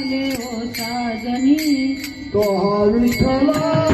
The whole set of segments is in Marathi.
मागले ओ साजनी तो हा विठ्ठला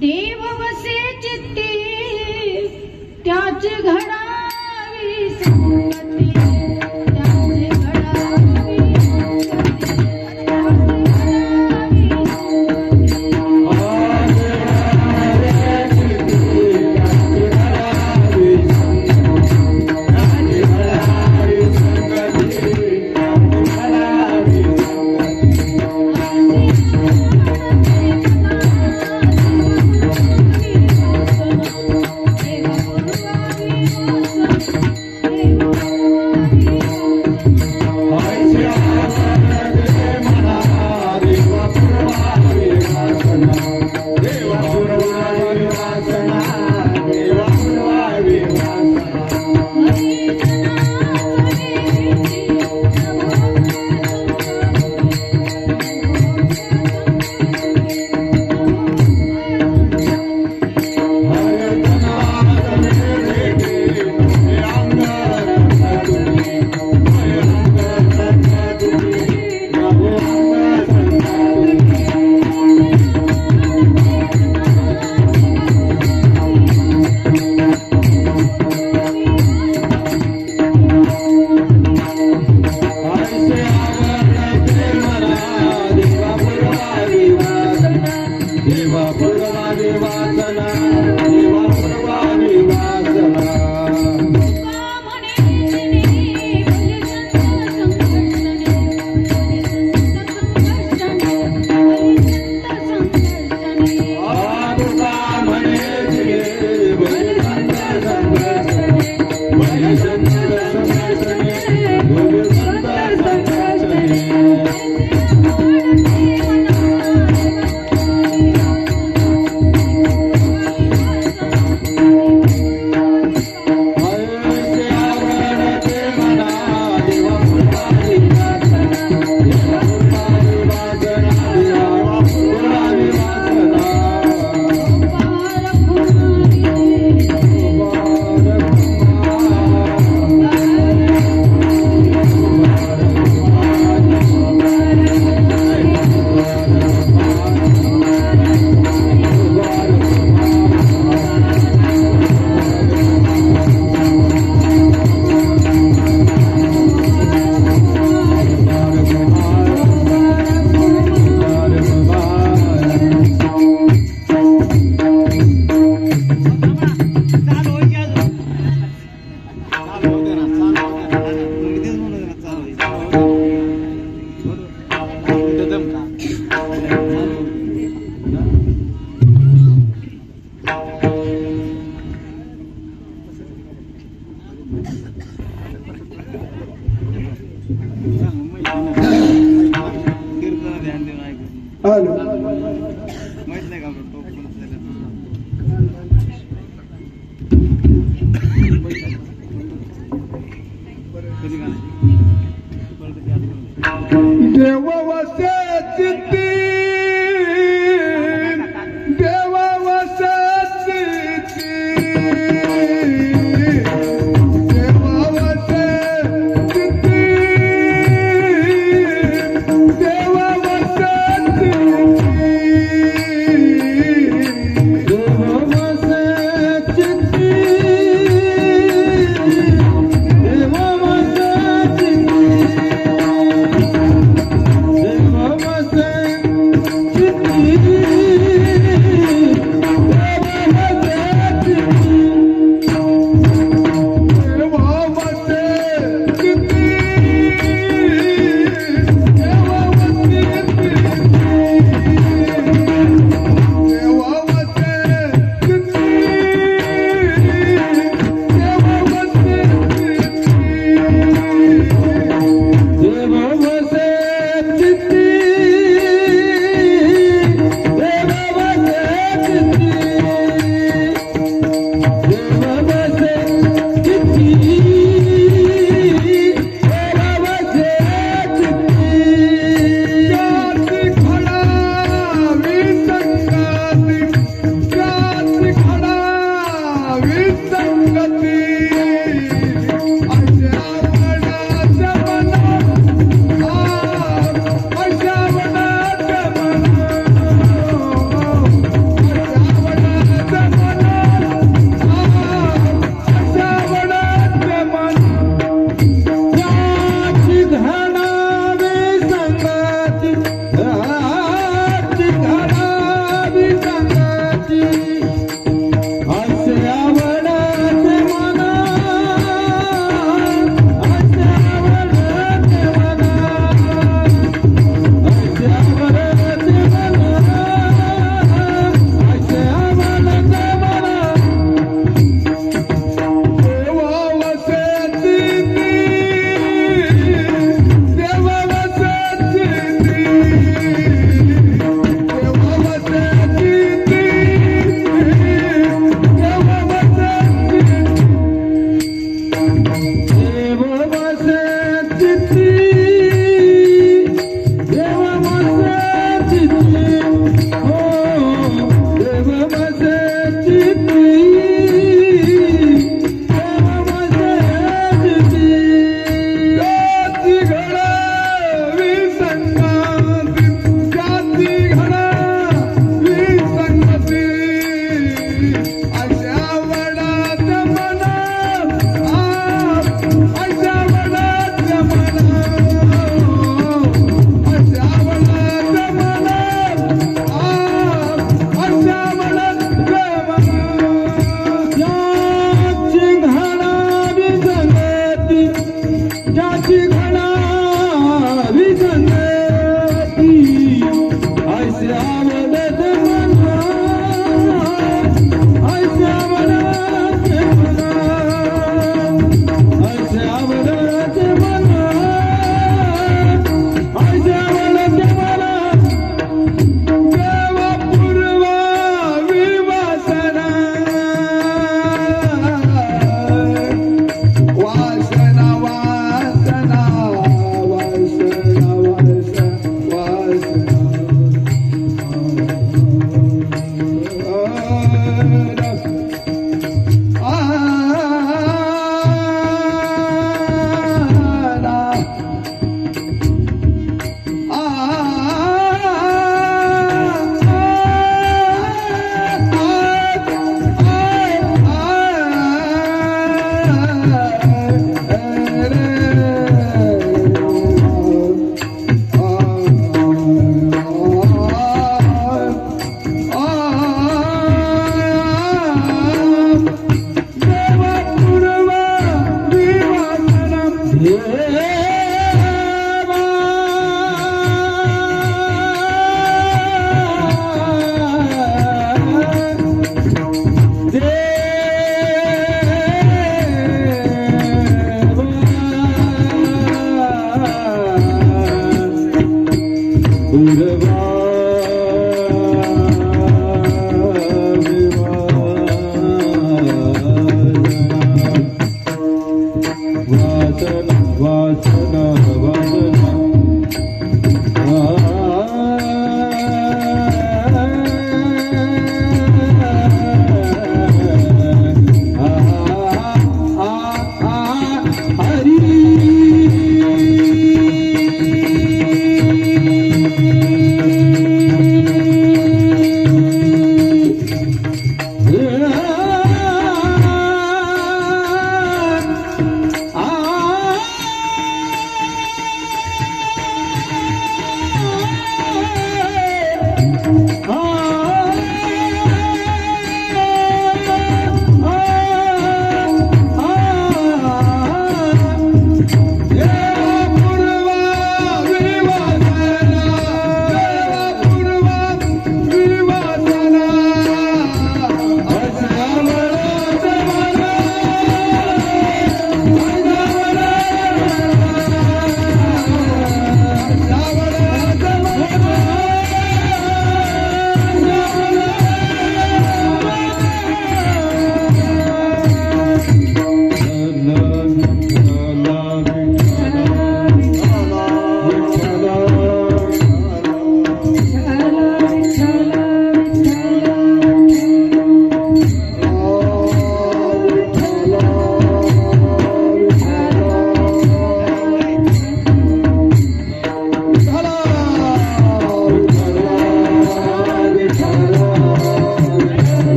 देवा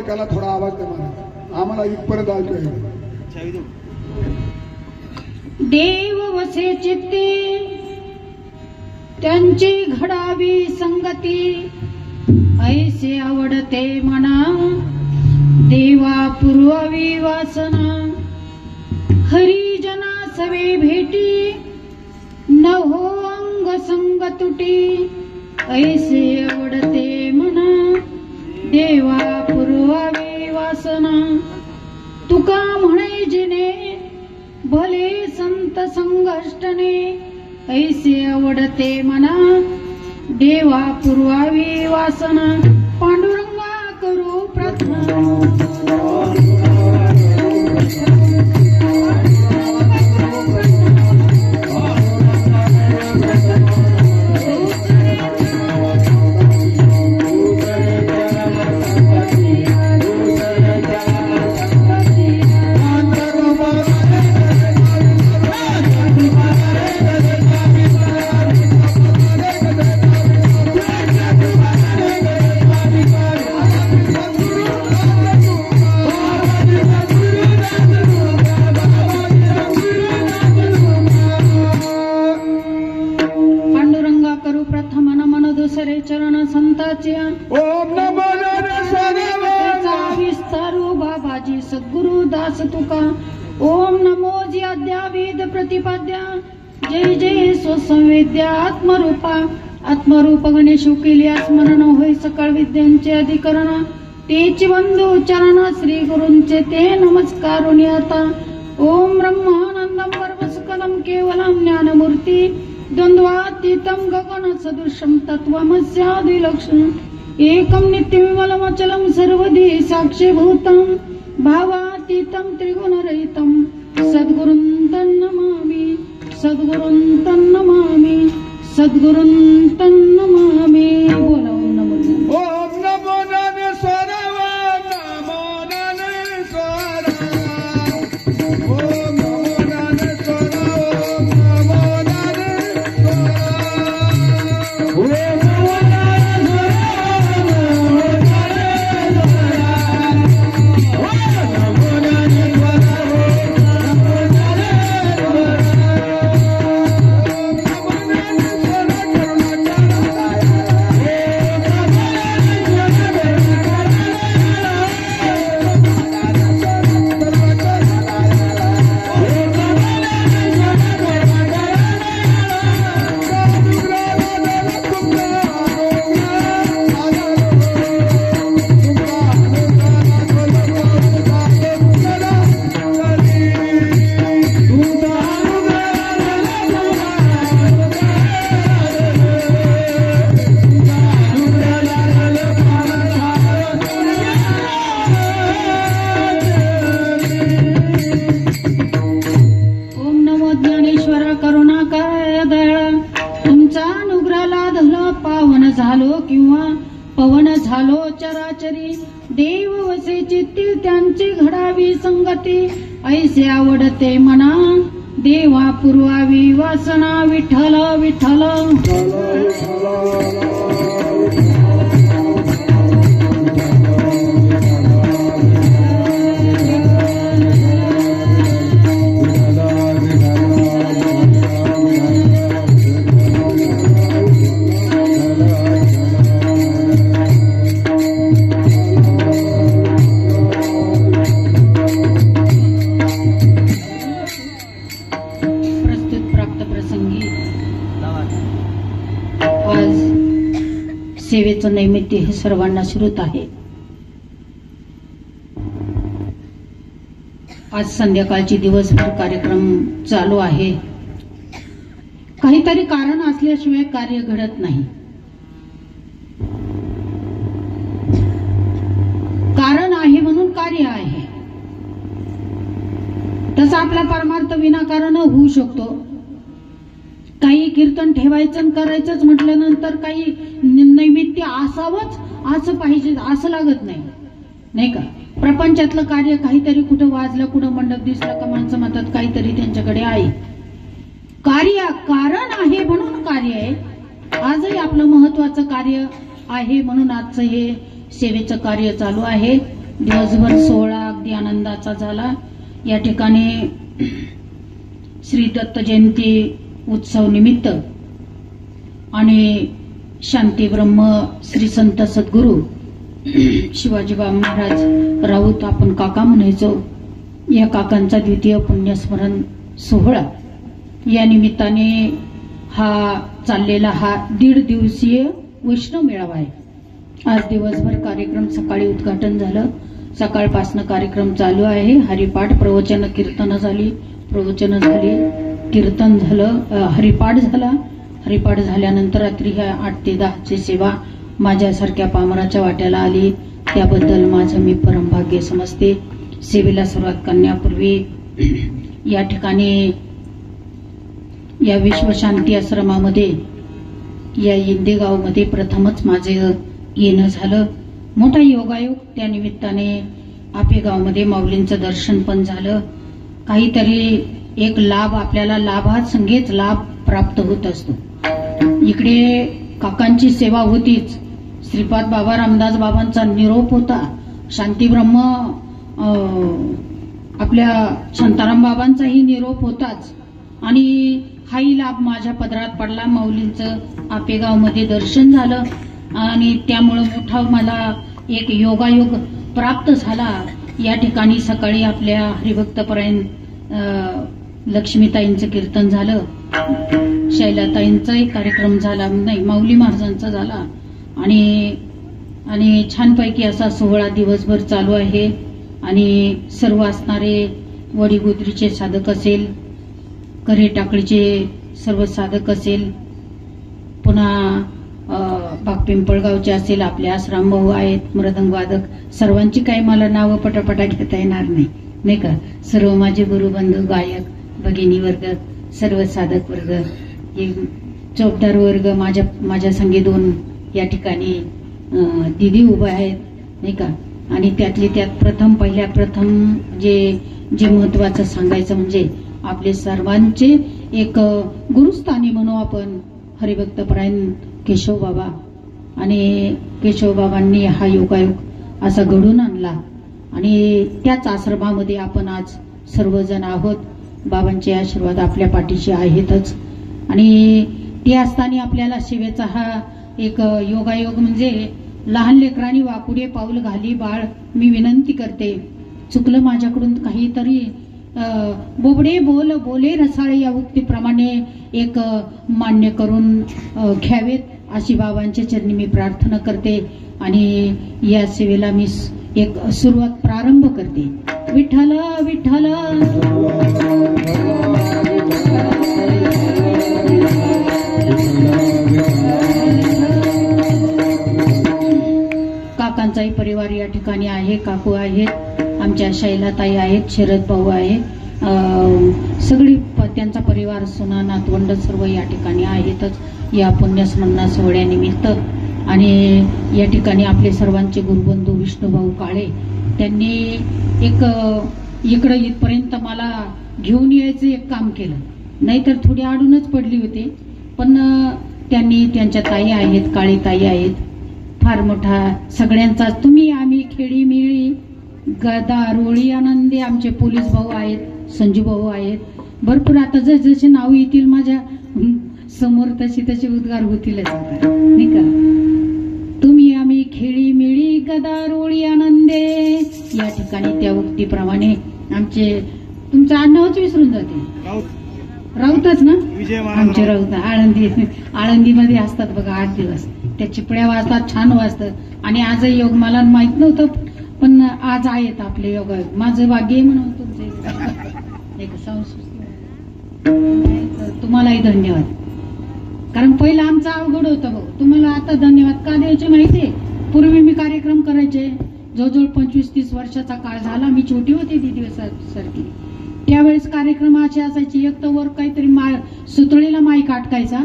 मायकाला थोडा आवाज दे मला, आम्हाला इथपर्यंत ऐकू येईल. देव वसे चित्ती त्यांची घडावी संगती, ऐसे आवडते मना देवा पुरवावी वासना. हरिजना सवे भेटी न हो अंग संग तुटी, ऐसे आवडते मना देवा पुरवावी वासना. तुका म्हणे जिने भले संत संघष्टने, ऐसे आवडते मना देवा पुरवावी वासना. पांडुरंगा करू प्रार्थना. चरण संताचे ओम नमो नारायणाय विस्तारू बाबाजी सद्गुरु दास तुका. ओम नमो जी अद्याविद प्रतिपाद्या, जय जय स्वसंवेद्या आत्मरूपा. आत्मरूप गणेश केल्या स्मरण होय सकळ विद्यांचे अधिकरण. तेची बंधू चरण श्री गुरूंचे ते नमस्कारुणी आता. ओम ब्रह्मानंदम परमसुखदम केवलम ज्ञानमूर्ती, द्वंद्वातीतं गगन सदृशं तत्त्वमस्यादिलक्षणम्. एकं नित्यविमलमचलं सर्वधी साक्षीभूतं, भावातीतं त्रिगुणरहितं सद्गुरुं तन्नमामि. सद्गुरुं तन्नमामि. सद्गुरुं तन्नमामि. बोला ओम नमो. ओम नमो नारायणाय. ओम नमो नारायणाय. ओम नमो झालो चराचरी. देव वसे चित्ती त्यांची घडावी संगती, ऐसे आवडते मना देवा पुरवावी वासना. विठ्ठल विठ्ठल सेवेचं नैमित्य हे सर्वांना श्रुत आहे. आज संध्याकाळची दिवसभर कार्यक्रम चालू आहे. काहीतरी कारण असल्याशिवाय कार्य घडत नाही. कारण आहे म्हणून कार्य आहे. तसा आपला परमार्थ विनाकारण होऊ शकतो. काही कीर्तन ठेवायचं करायचंच म्हटल्यानंतर काही नैमित्य असावंच असं पाहिजे असं लागत नाही, नाही का. प्रपंचातलं कार्य काहीतरी कुठं वाजलं, कुठं मंडप दिसलं का माणसं म्हणतात काहीतरी त्यांच्याकडे आहे. कार्य कारण आहे म्हणून कार्य आहे. आजही आपलं महत्वाचं कार्य आहे म्हणून आजचं हे सेवेचं कार्य चालू आहे. दिवसभर सोहळा अगदी आनंदाचा झाला. या ठिकाणी श्री दत्त जयंती उत्सव निमित्त आणि शांती ब्रह्म श्री संत सद्गुरू शिवाजीबा महाराज राऊत आपण काका म्हणायचो, या काकांचा द्वितीय पुण्यस्मरण सोहळा या निमित्ताने हा चाललेला हा 1.5 दिवसीय वैष्णव मेळावा आहे. आज दिवसभर कार्यक्रम, सकाळी उद्घाटन झालं, सकाळपासून कार्यक्रम चालू आहे. हरिपाठ, प्रवचन, कीर्तन झाली, कीर्तन झालं, हरिपाठ झाला. हरिपाठ झाल्यानंतर रात्री 8 ते 10 ची सेवा माझ्यासारख्या पामराच्या वाट्याला आली, त्याबद्दल माझं मी परमभाग्य समजते. सेवेला सुरुवात करण्यापूर्वी या ठिकाणी या विश्वशांती आश्रमामध्ये या इंदेगावमध्ये प्रथमच माझे येणं झालं. मोठा योगायोग. त्या निमित्ताने आपेगावमध्ये माऊलींचं दर्शन पण झालं. काहीतरी एक लाभ आपल्याला लाभासंगेच लाभ प्राप्त होत असतो. इकडे काकांची सेवा होतीच, श्रीपाद बाबा रामदास बाबांचा निरोप होता, शांतीब्रह्म आपल्या शांताराम बाबांचाही निरोप होताच, आणि हाही लाभ माझ्या पदरात पडला. माऊलींचं आपेगावमध्ये दर्शन झालं आणि त्यामुळं मोठा मला एक योगायोग प्राप्त झाला. या ठिकाणी सकाळी आपल्या हरिभक्तपरायण लक्ष्मीताईंचं कीर्तन झालं, शैलाताईंचाही कार्यक्रम झाला, नाही माऊली महाराजांचा झाला, आणि छानपैकी असा सोहळा दिवसभर चालू आहे. आणि सर्व असणारे वडीगोद्रीचे साधक असेल, करे टाकळीचे सर्व साधक असेल, पुन्हा बागपिंपळगावचे असेल, आपले आश्राम भाऊ आहेत, मृदंग वादक, सर्वांची काही मला नावं पटापटा घेता येणार नाही का. सर्व माझे गुरुबंधू, गायक, भगिनी वर्ग, सर्व साधक वर्ग, चौकदार वर्ग, माझ्या संगे 2 या ठिकाणी दिदी उभा आहेत नाही का. आणि त्यातली त्यात पहिल्या प्रथम जे महत्वाचं सांगायचं म्हणजे आपले सर्वांचे एक गुरुस्थानी म्हणू आपण हरिभक्तपरायण केशव बाबा. आणि केशव बाबांनी हा योगायोग असा घडून आणला आणि त्याच आश्रमामध्ये आपण आज सर्वजण आहोत. बाबांचे आशीर्वाद आपल्या पाठीशी आहेतच. आणि ते असताना आपल्याला सेवेचा हा एक योगायोग म्हणजे लहान लेकरांनी वाकुडे पाऊल घाली बाळ, मी विनंती करते, चुकलं माझ्याकडून काहीतरी बोबडे बोले रसाळे या उक्तीप्रमाणे एक मान्य करून घ्यावेत अशी बाबांच्या चरणी मी प्रार्थना करते. आणि या सेवेला मी एक सुरुवात प्रारंभ करते. विठ्ठल विठ्ठल काकांचाही परिवार या ठिकाणी आहे, काकू आहेत, आमच्या शैलाताई आहेत, शरद भाऊ आहे, सगळी त्यांचा परिवार, सुना, नातवंड सर्व या ठिकाणी आहेतच या पुण्यस्मरणा सोहळ्यानिमित्त. आणि या ठिकाणी आपले सर्वांचे गुरुबंधू विष्णुभाऊ काळे, त्यांनी एक इकडं इथपर्यंत मला घेऊन यायचं एक काम केलं, नाहीतर थोडी अडूनच पडली होते. पण त्यांनी, त्यांच्या ताई आहेत, काळी ताई आहेत, फार मोठा सगळ्यांचा, तुम्ही आम्ही खेळी मिळी गदा रोळी आनंदी, आमचे पोलीस भाऊ आहेत, संजू भाऊ आहेत, भरपूर. आता जसे नाव येतील माझ्या समोर तसे उद्गार होतीलच नाही का. तुम्ही आम्ही खेळी मिळी गदा रोळी आनंदे, या ठिकाणी त्या उक्तीप्रमाणे आमचे, तुमचं आडनावच विसरून जाते, राऊतच ना, आमचे राऊत आळंदीमध्ये असतात बघा 8 दिवस. त्या चिपड्या वाजतात, छान वाजतात. आणि आजही योग मला माहित नव्हतं, पण आज आहेत आपले योग. माझं भाग्य म्हणून तुमचं एक तुम्हालाही धन्यवाद. कारण पहिलं आमचं अवघड होतं भाऊ, तुम्हाला आता धन्यवाद का द्यायचे माहितीये. पूर्वी मी कार्यक्रम करायचे, जवळजवळ 25-30 वर्षाचा काळ झाला. मी छोटी होती ती दिवसासारखी. त्यावेळेस कार्यक्रम असे असायचे, एक तर वर काहीतरी सुतळीला माईक अटकायचा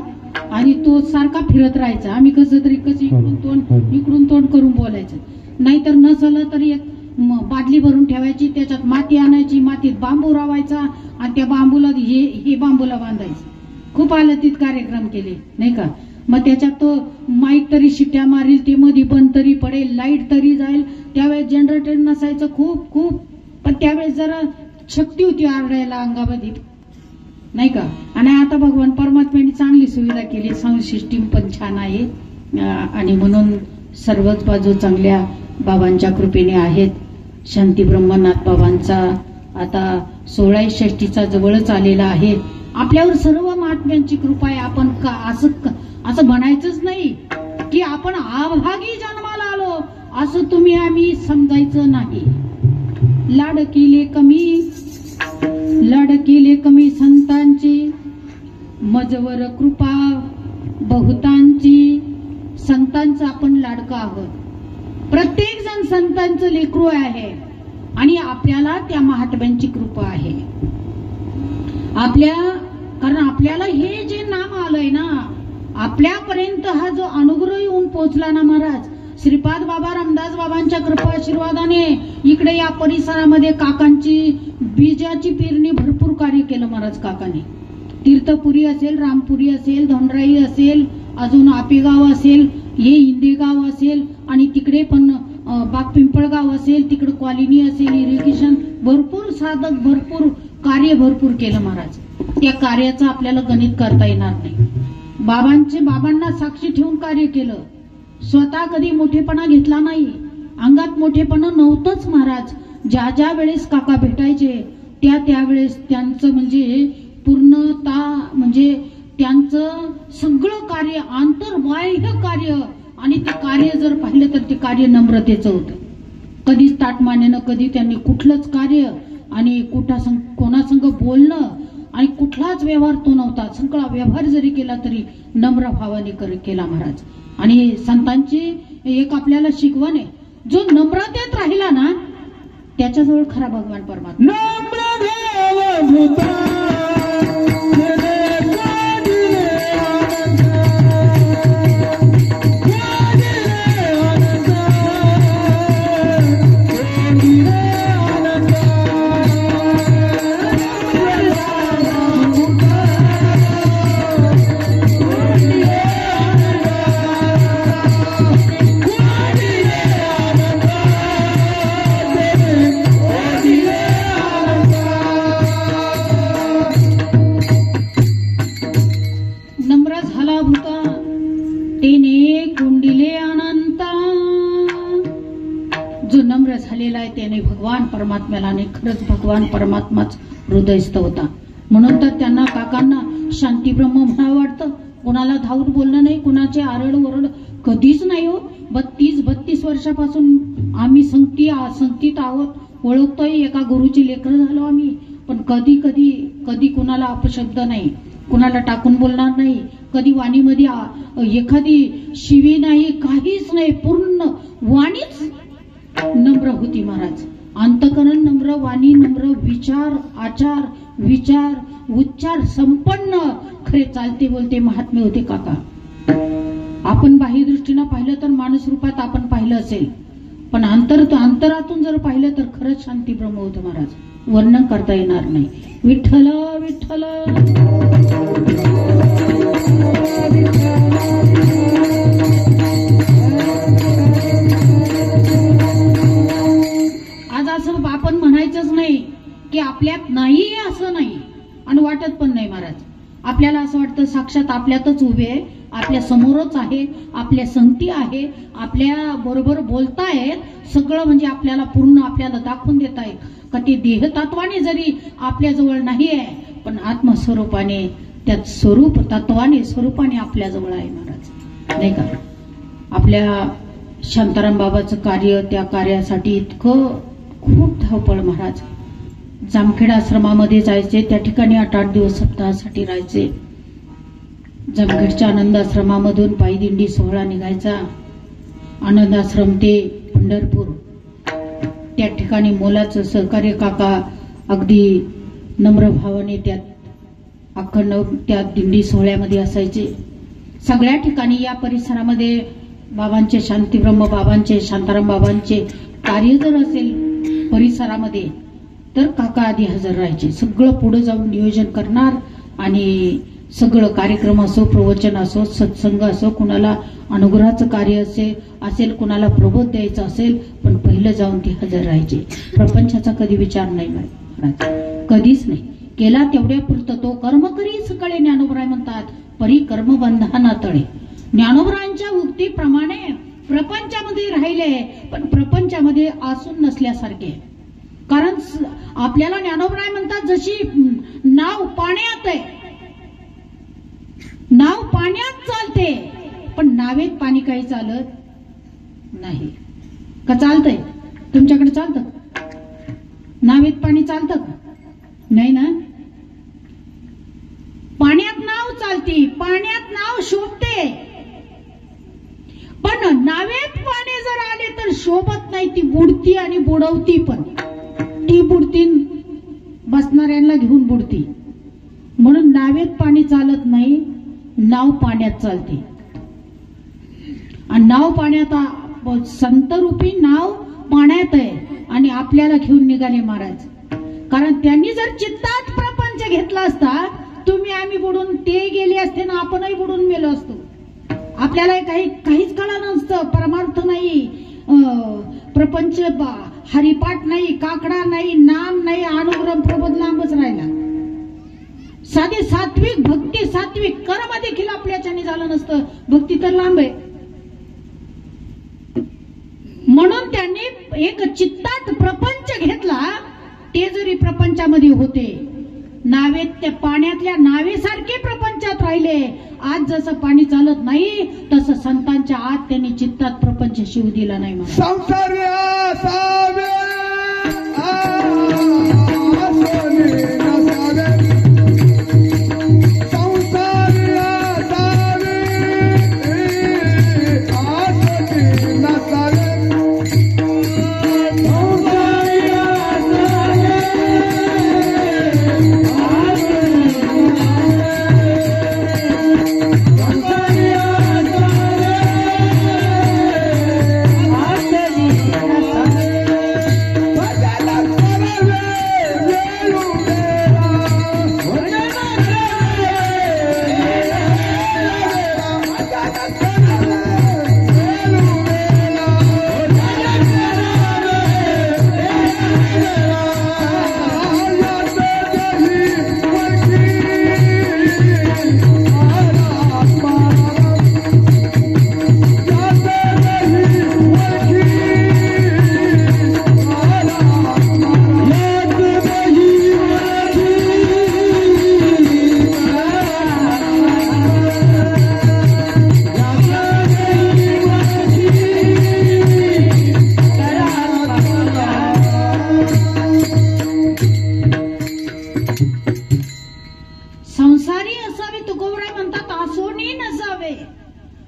आणि तो सारखा फिरत राहायचा. आम्ही कसं इकडून तोंड करून बोलायचं, नाहीतर नसलं तरी एक बादली भरून ठेवायची, त्याच्यात माती आणायची, मातीत बांबू रावायचा आणि त्या बांबूला हे बांबूला बांधायचं. खूप हालतीत कार्यक्रम केले नाही का. मग त्याच्यात तो माईक तरी शिट्या मारील, ते मध्ये बंद तरी पडेल, लाईट तरी जाईल. त्यावेळेस जनरेटर नसायचं खूप खूप, पण त्यावेळेस जरा शक्ती होती आरडायला अंगामध्ये, नाही का. आणि आता भगवान परमात्म्याने चांगली सुविधा केली, साऊंड सिस्टीम पण छान आहे. आणि म्हणून सर्वच बाजू चांगल्या बाबांच्या कृपेने आहेत. शांती ब्रह्मनाथ बाबांचा आता 16 षष्टीचा जवळच आलेला आहे. आपल्यावर सर्व महात्म्यांची कृपा आहे. आपण असं म्हणायचंच नाही की आपण अभागी जन्माला आलो, असं तुम्ही आम्ही समजायचं नाही. लाडकीले कमी संतांची, मजवर कृपा बहुतांची. संतांचं आपण लाडकं आहोत. प्रत्येक जण संतांचं लेकरू आहे आणि आपल्याला त्या महात्म्यांची कृपा आहे. कारण आपल्याला हे जे नाम आलंय ना, आपल्यापर्यंत हा जो अनुग्रह येऊन पोहोचला ना महाराज, श्रीपाद बाबा रामदास बाबांच्या कृपा आशीर्वादाने इकडे या परिसरामध्ये काकांची बीजाची पेरणी भरपूर कार्य केलं महाराज काकाने. तीर्थपुरी असेल, रामपुरी असेल, धोंडराई असेल, अजून आपेगाव असेल, हे इंदेगाव असेल, आणि तिकडे पण बागपिंपळगाव असेल, तिकडे कॉलनी असेल, इरिगेशन, भरपूर साधक, भरपूर कार्य भरपूर केलं महाराज. त्या कार्याचं आपल्याला गणित करता येणार नाही. बाबांना साक्षी ठेवून कार्य केलं. स्वतः कधी मोठेपणा घेतला नाही, अंगात मोठेपणा नव्हतंच महाराज. ज्या वेळेस काका भेटायचे त्यावेळेस त्यांचं म्हणजे पूर्णता, म्हणजे त्यांचं सगळं कार्य आंतरबाह्य कार्य, आणि ते कार्य जर पाहिलं तर ते कार्य नम्रतेचं होतं. कधीच ताटमानेनं, कधी त्यांनी कुठलंच कार्य आणि कोणासंग बोलणं आणि कुठलाच व्यवहार तो नव्हता. सगळा व्यवहार जरी केला तरी नम्र भावाने केला महाराज. आणि संतांची एक आपल्याला शिकवण आहे, जो नम्रतेत राहिला ना त्याच्याजवळ खरा भगवान परमात्मा. त्याने भगवान परमात्म्याला, आणि खरंच भगवान परमात्माच हृदयस्थ होता. म्हणून तर त्यांना काकांना शांती ब्रह्म म्हणावं वाटतं. कोणाला धावून बोलणं नाही, कुणाचे आरड ओरड कधीच नाही हो. 32 वर्षापासून आम्ही संगतीत आहोत, ओळखतोय. एका गुरुची लेकरं झालो आम्ही, पण कधी कुणाला अपशब्द नाही, कुणाला टाकून बोलणार नाही, कधी वाणीमध्ये एखादी शिवी नाही, काहीच नाही. पूर्ण वाणीच नम्र होती महाराज. अंतकरण नम्र, वाणी नम्र, विचार आचार विचार उच्चार संपन्न, खरे चालते बोलते महात्मे होते काका. आपण बाह्य दृष्टीनं पाहिलं तर माणूस रूपात आपण पाहिलं असेल, पण अंतरातून जर पाहिलं तर खरंच शांती ब्रह्म होतं महाराज. वर्णन करता येणार नाही. विठ्ठल विठ्ठल. आज असं आपण म्हणायचंच नाही की आपल्यात नाही, असं नाही आणि वाटत पण नाही महाराज. आपल्याला असं वाटतं साक्षात आपल्यातच उभे आहे, आपल्या समोरच आहे, आपल्या संगती आहे, आपल्या बरोबर बोलतायत सगळं. म्हणजे आपल्याला पूर्ण आपल्याला दाखवून देत आहे का ते देहतत्वाने जरी आपल्याजवळ नाही आहे, पण आत्मस्वरूपाने, त्यात स्वरूप तत्वाने स्वरूपाने आपल्याजवळ आहे महाराज, नाही का. आपल्या शांताराम बाबाचं कार्य, त्या कार्यासाठी इतकं खूप धावपळ महाराज. जामखेड आश्रमामध्ये जायचे, त्या ठिकाणी 8-8 दिवस सप्ताहासाठी राहायचे. जामखेडच्या आनंद आश्रमामधून पायी दिंडी सोहळा निघायचा, आनंद आश्रम ते पंढरपूर. त्या ठिकाणी मोलाचं सहकार्य काका अगदी नम्र भावाने त्यात अखंड त्या दिंडी सोहळ्यामध्ये असायचे. सगळ्या ठिकाणी या परिसरामध्ये बाबांचे, शांतीब्रह्म बाबांचे, शांताराम बाबांचे कार्य जर असेल परिसरामध्ये तर काका आधी हजर राहायचे. सगळं पुढे जाऊन नियोजन करणार आणि सगळं कार्यक्रम असो, प्रवचन असो, सत्संग असो, कुणाला अनुग्रहाचं कार्य असेल, कुणाला प्रबोध द्यायचं असेल, पण पहिलं जाऊन ती हजर राहायची. प्रपंचाचा कधी विचार नाही महाराज, कधीच नाही केला. तेवढ्या पुरतं तो कर्म करी सकळे ज्ञानोबराय म्हणतात, परी कर्म बंधना तळे. ज्ञानोबरायांच्या उक्तीप्रमाणे प्रपंचामध्ये राहिले, पण प्रपंचामध्ये आसून नसल्यासारखे. कारण आपल्याला ज्ञानोबराय म्हणतात, जशी नाव पाण्यात आहे, नाव पाण्यात चालते, पण नावेत पाणी काही चालत नाही. का चालतंय? तुमच्याकडे चालतं? नावेत पाणी चालतं का? नाही ना. पाण्यात नाव चालती, पाण्यात नाव शोभते, पण नावेत पाणी जर आले तर शोभत नाही, ती बुडती आणि बुडवती पण. ती बुडती, बसणाऱ्यांना घेऊन बुडती. म्हणून नावेत पाणी चालत नाही, नाव पाण्यात चालते. आणि नाव पाण्यात, संतरूपी नाव पाण्यात आहे आणि आपल्याला घेऊन निघाले महाराज. कारण त्यांनी जर चित्तात प्रपंच घेतला असता, तुम्ही आम्ही बुडून ते गेले असते ना, आपणही बुडून मेलो असतो. आपल्याला काहीच कळलं नसतं. परमार्थ नाही, प्रपंच हरिपाठ नाही, काकडा नाही, नाम नाही, अनुग्रह प्रबोध लांबच राहिला. साधे सात्विक भक्ती, सात्विक कर्म देखील आपल्याच्याने झालं नसतं. भक्ती तर लांब आहे. म्हणून त्यांनी एक चित्तात प्रपंच घेतला. ते जरी प्रपंचामध्ये होते, नावेत त्या पाण्यातल्या नावेसारखे प्रपंचात राहिले. आज जसं पाणी चालत नाही, तसं संतांच्या आत त्यांनी चित्तात प्रपंच शिव दिला नाही.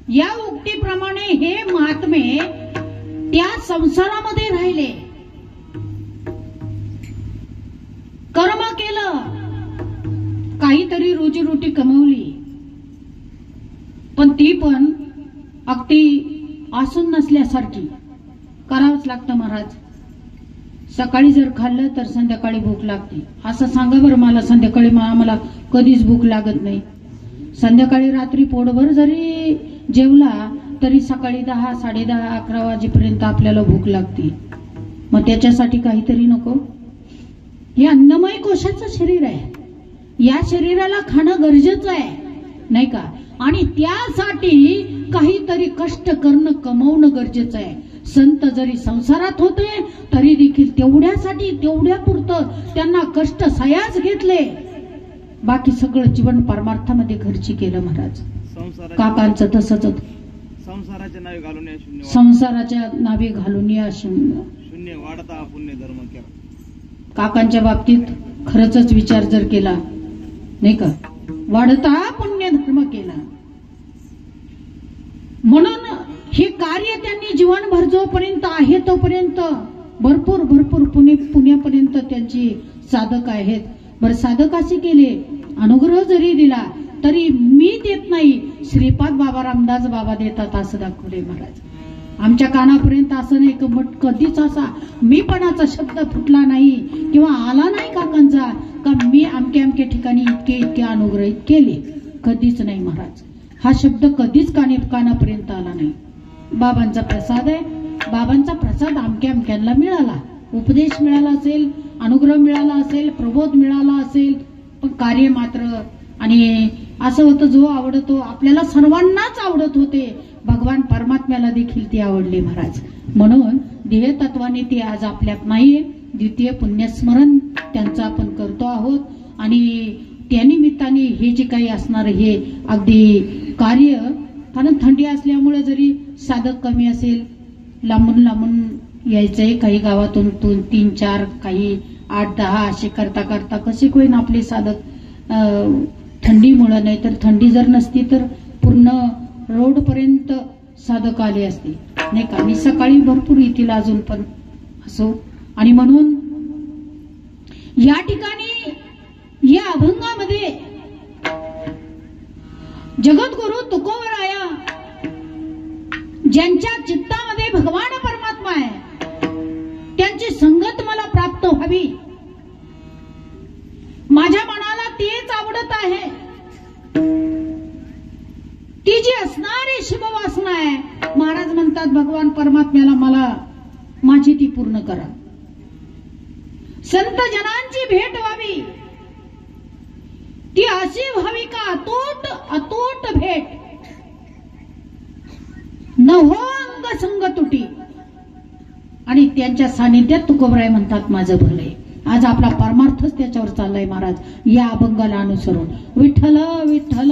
या उक्तीप्रमाणे हे महात्मे त्या संसारामध्ये राहिले, कर्म केलं, काहीतरी रोजीरोटी कमवली, पण ती पण अगदी आसून नसल्यासारखी करावंच लागतं महाराज. सकाळी जर खाल्लं तर संध्याकाळी भूक लागते. असं सांगा बरं मला, संध्याकाळी आम्हाला कधीच भूक लागत नाही. संध्याकाळी रात्री पोटभर जरी जेवला तरी सकाळी 10, 10:30, 11 वाजेपर्यंत आपल्याला भूक लागते. मग त्याच्यासाठी काहीतरी नको? हे अन्नमय कोशाचं शरीर आहे, या शरीराला खाणं गरजेचं आहे नाही का? आणि त्यासाठी काहीतरी कष्ट करणं, कमवणं गरजेचं आहे. संत जरी संसारात होते तरी देखील तेवढ्यासाठी, तेवढ्यापुरतं त्यांना कष्ट सयाच घेतले. बाकी सगळं जीवन परमार्थामध्ये खर्ची केलं महाराज. काकांचं तसंच होतं. संसाराच्या नावे घालून या शून्य, संसाराच्या नावे घालून या शून्य, शून्य वाढता पुण्य धर्म केला. काकांच्या बाबतीत खरंच विचार जर केला नाही का, वाढता पुण्य धर्म केला. म्हणून हे कार्य त्यांनी जीवनभर जोपर्यंत आहे तोपर्यंत भरपूर भरपूर पुण्यापर्यंत त्यांची साधक आहेत. बरं, साधक असे केले, अनुग्रह जरी दिला तरी मी देत नाही, श्रीपाद बाबा रामदास बाबा देतात असं दाखवले महाराज. आमच्या कानापर्यंत असं नाही कधीच असा मीपणाचा शब्द फुटला नाही किंवा आला नाही काकांचा का मी अमक्या अमक्या ठिकाणी इतके अनुग्रहित केले. कधीच नाही महाराज. हा शब्द कधीच कानापर्यंत आला नाही. बाबांचा प्रसाद आहे, बाबांचा प्रसाद अमक्या अमक्यांना मिळाला, उपदेश मिळाला असेल, अनुग्रह मिळाला असेल, प्रबोध मिळाला असेल, पण कार्य मात्र आणि असं होतं जो आवडतो आपल्याला सर्वांनाच आवडत होते, भगवान परमात्म्याला देखील ती आवडली महाराज. म्हणून ध्येय तत्वाने ती आज आपल्यात नाहीये. द्वितीय पुण्यस्मरण त्यांचं आपण करतो आहोत आणि त्यानिमित्ताने हे जे काही असणार हे अगदी कार्य, कारण थंडी असल्यामुळे जरी साधक कमी असेल, लांबून लांबून यायचंय, काही गावातून 3-4, काही 8-10 असे करता करता कसे कोण आपले साधक थंडीमुळे, नाही तर थंडी जर नसती तर पूर्ण रोड पर्यंत साधक आले असते नाही का. आणि सकाळी भरपूर येतील अजून पण असो. आणि म्हणून या ठिकाणी या अभंगामध्ये जगद्गुरु तुकोबराया ज्यांच्या चित्तामध्ये भगवान परमात्मा आहे त्यांची संगत मला प्राप्त व्हावी, माझ्या मनाला तेच आवडत आहे, ती जी असणारी शिववासना आहे, महाराज म्हणतात भगवान परमात्म्याला मला माझी ती पूर्ण करा. संत जनांची भेट व्हावी, ती अशी व्हावी का अतूट अतूट भेट, न हो अंग संग तुटी. आणि त्यांच्या सानिध्यात तुकोबराय म्हणतात माझं भलंय. आज आपला परमार्थच त्याच्यावर चाललाय महाराज, या अभंगाला अनुसरून. विठ्ठल विठ्ठल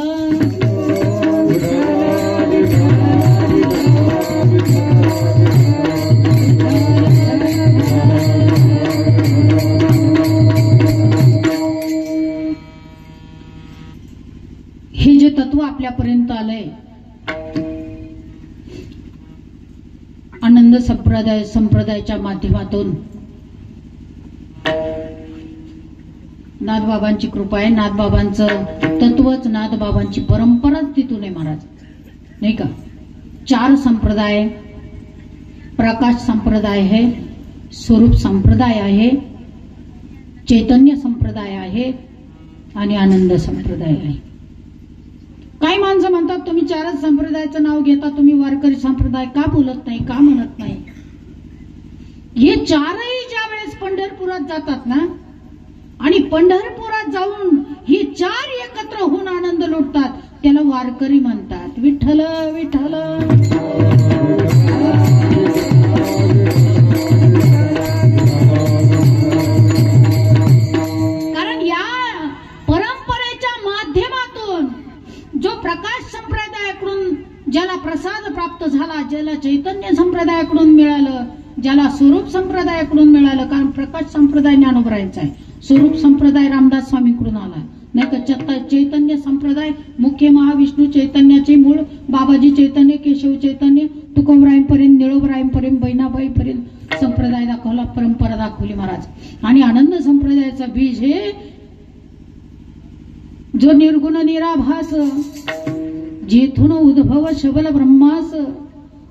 हे जे तत्व आपल्यापर्यंत आलंय, आनंद संप्रदायाच्या माध्यमातून नाथबाबांची कृपा आहे. नाथबाबांचं तत्वच, नाथबाबांची परंपराच तिथून आहे महाराज, नाही का. 4 संप्रदाय, प्रकाश संप्रदाय आहे, स्वरूप संप्रदाय आहे, चैतन्य संप्रदाय आहे आणि आनंद संप्रदाय आहे. काही माणसं म्हणतात तुम्ही 4च संप्रदायाचं नाव घेता, तुम्ही वारकरी संप्रदाय का बोलत नाही, का म्हणत नाही. हे 4ही ज्या वेळेस पंढरपुरात जातात ना, आणि पंढरपुरात जाऊन ही 4 एकत्र होऊन आनंद लुटतात, त्याला वारकरी म्हणतात. विठ्ठल विठ्ठल कारण या परंपरेच्या माध्यमातून जो प्रकाश संप्रदायाकडून ज्याला प्रसाद प्राप्त झाला, ज्याला चैतन्य संप्रदायाकडून मिळालं, ज्याला स्वरूप संप्रदायाकडून मिळालं, कारण प्रकाश संप्रदाय ज्ञानोबरायांचा आहे, स्वरूप संप्रदाय रामदास स्वामींकडून आला, नाही का. चैतन्य संप्रदाय मुख्य महाविष्णू चैतन्याचे मूळ बाबाजी चैतन्य, केशव चैतन्य, तुकोबरायांपर्यंत, निळोबरायांपर्यंत, बहिणाबाईपर्यंत संप्रदाय दाखवला, परंपरा दाखवली महाराज. आणि आनंद संप्रदायाचा बीज हे जो निर्गुण निराभास, जेथून उद्भव शबल ब्रह्मास,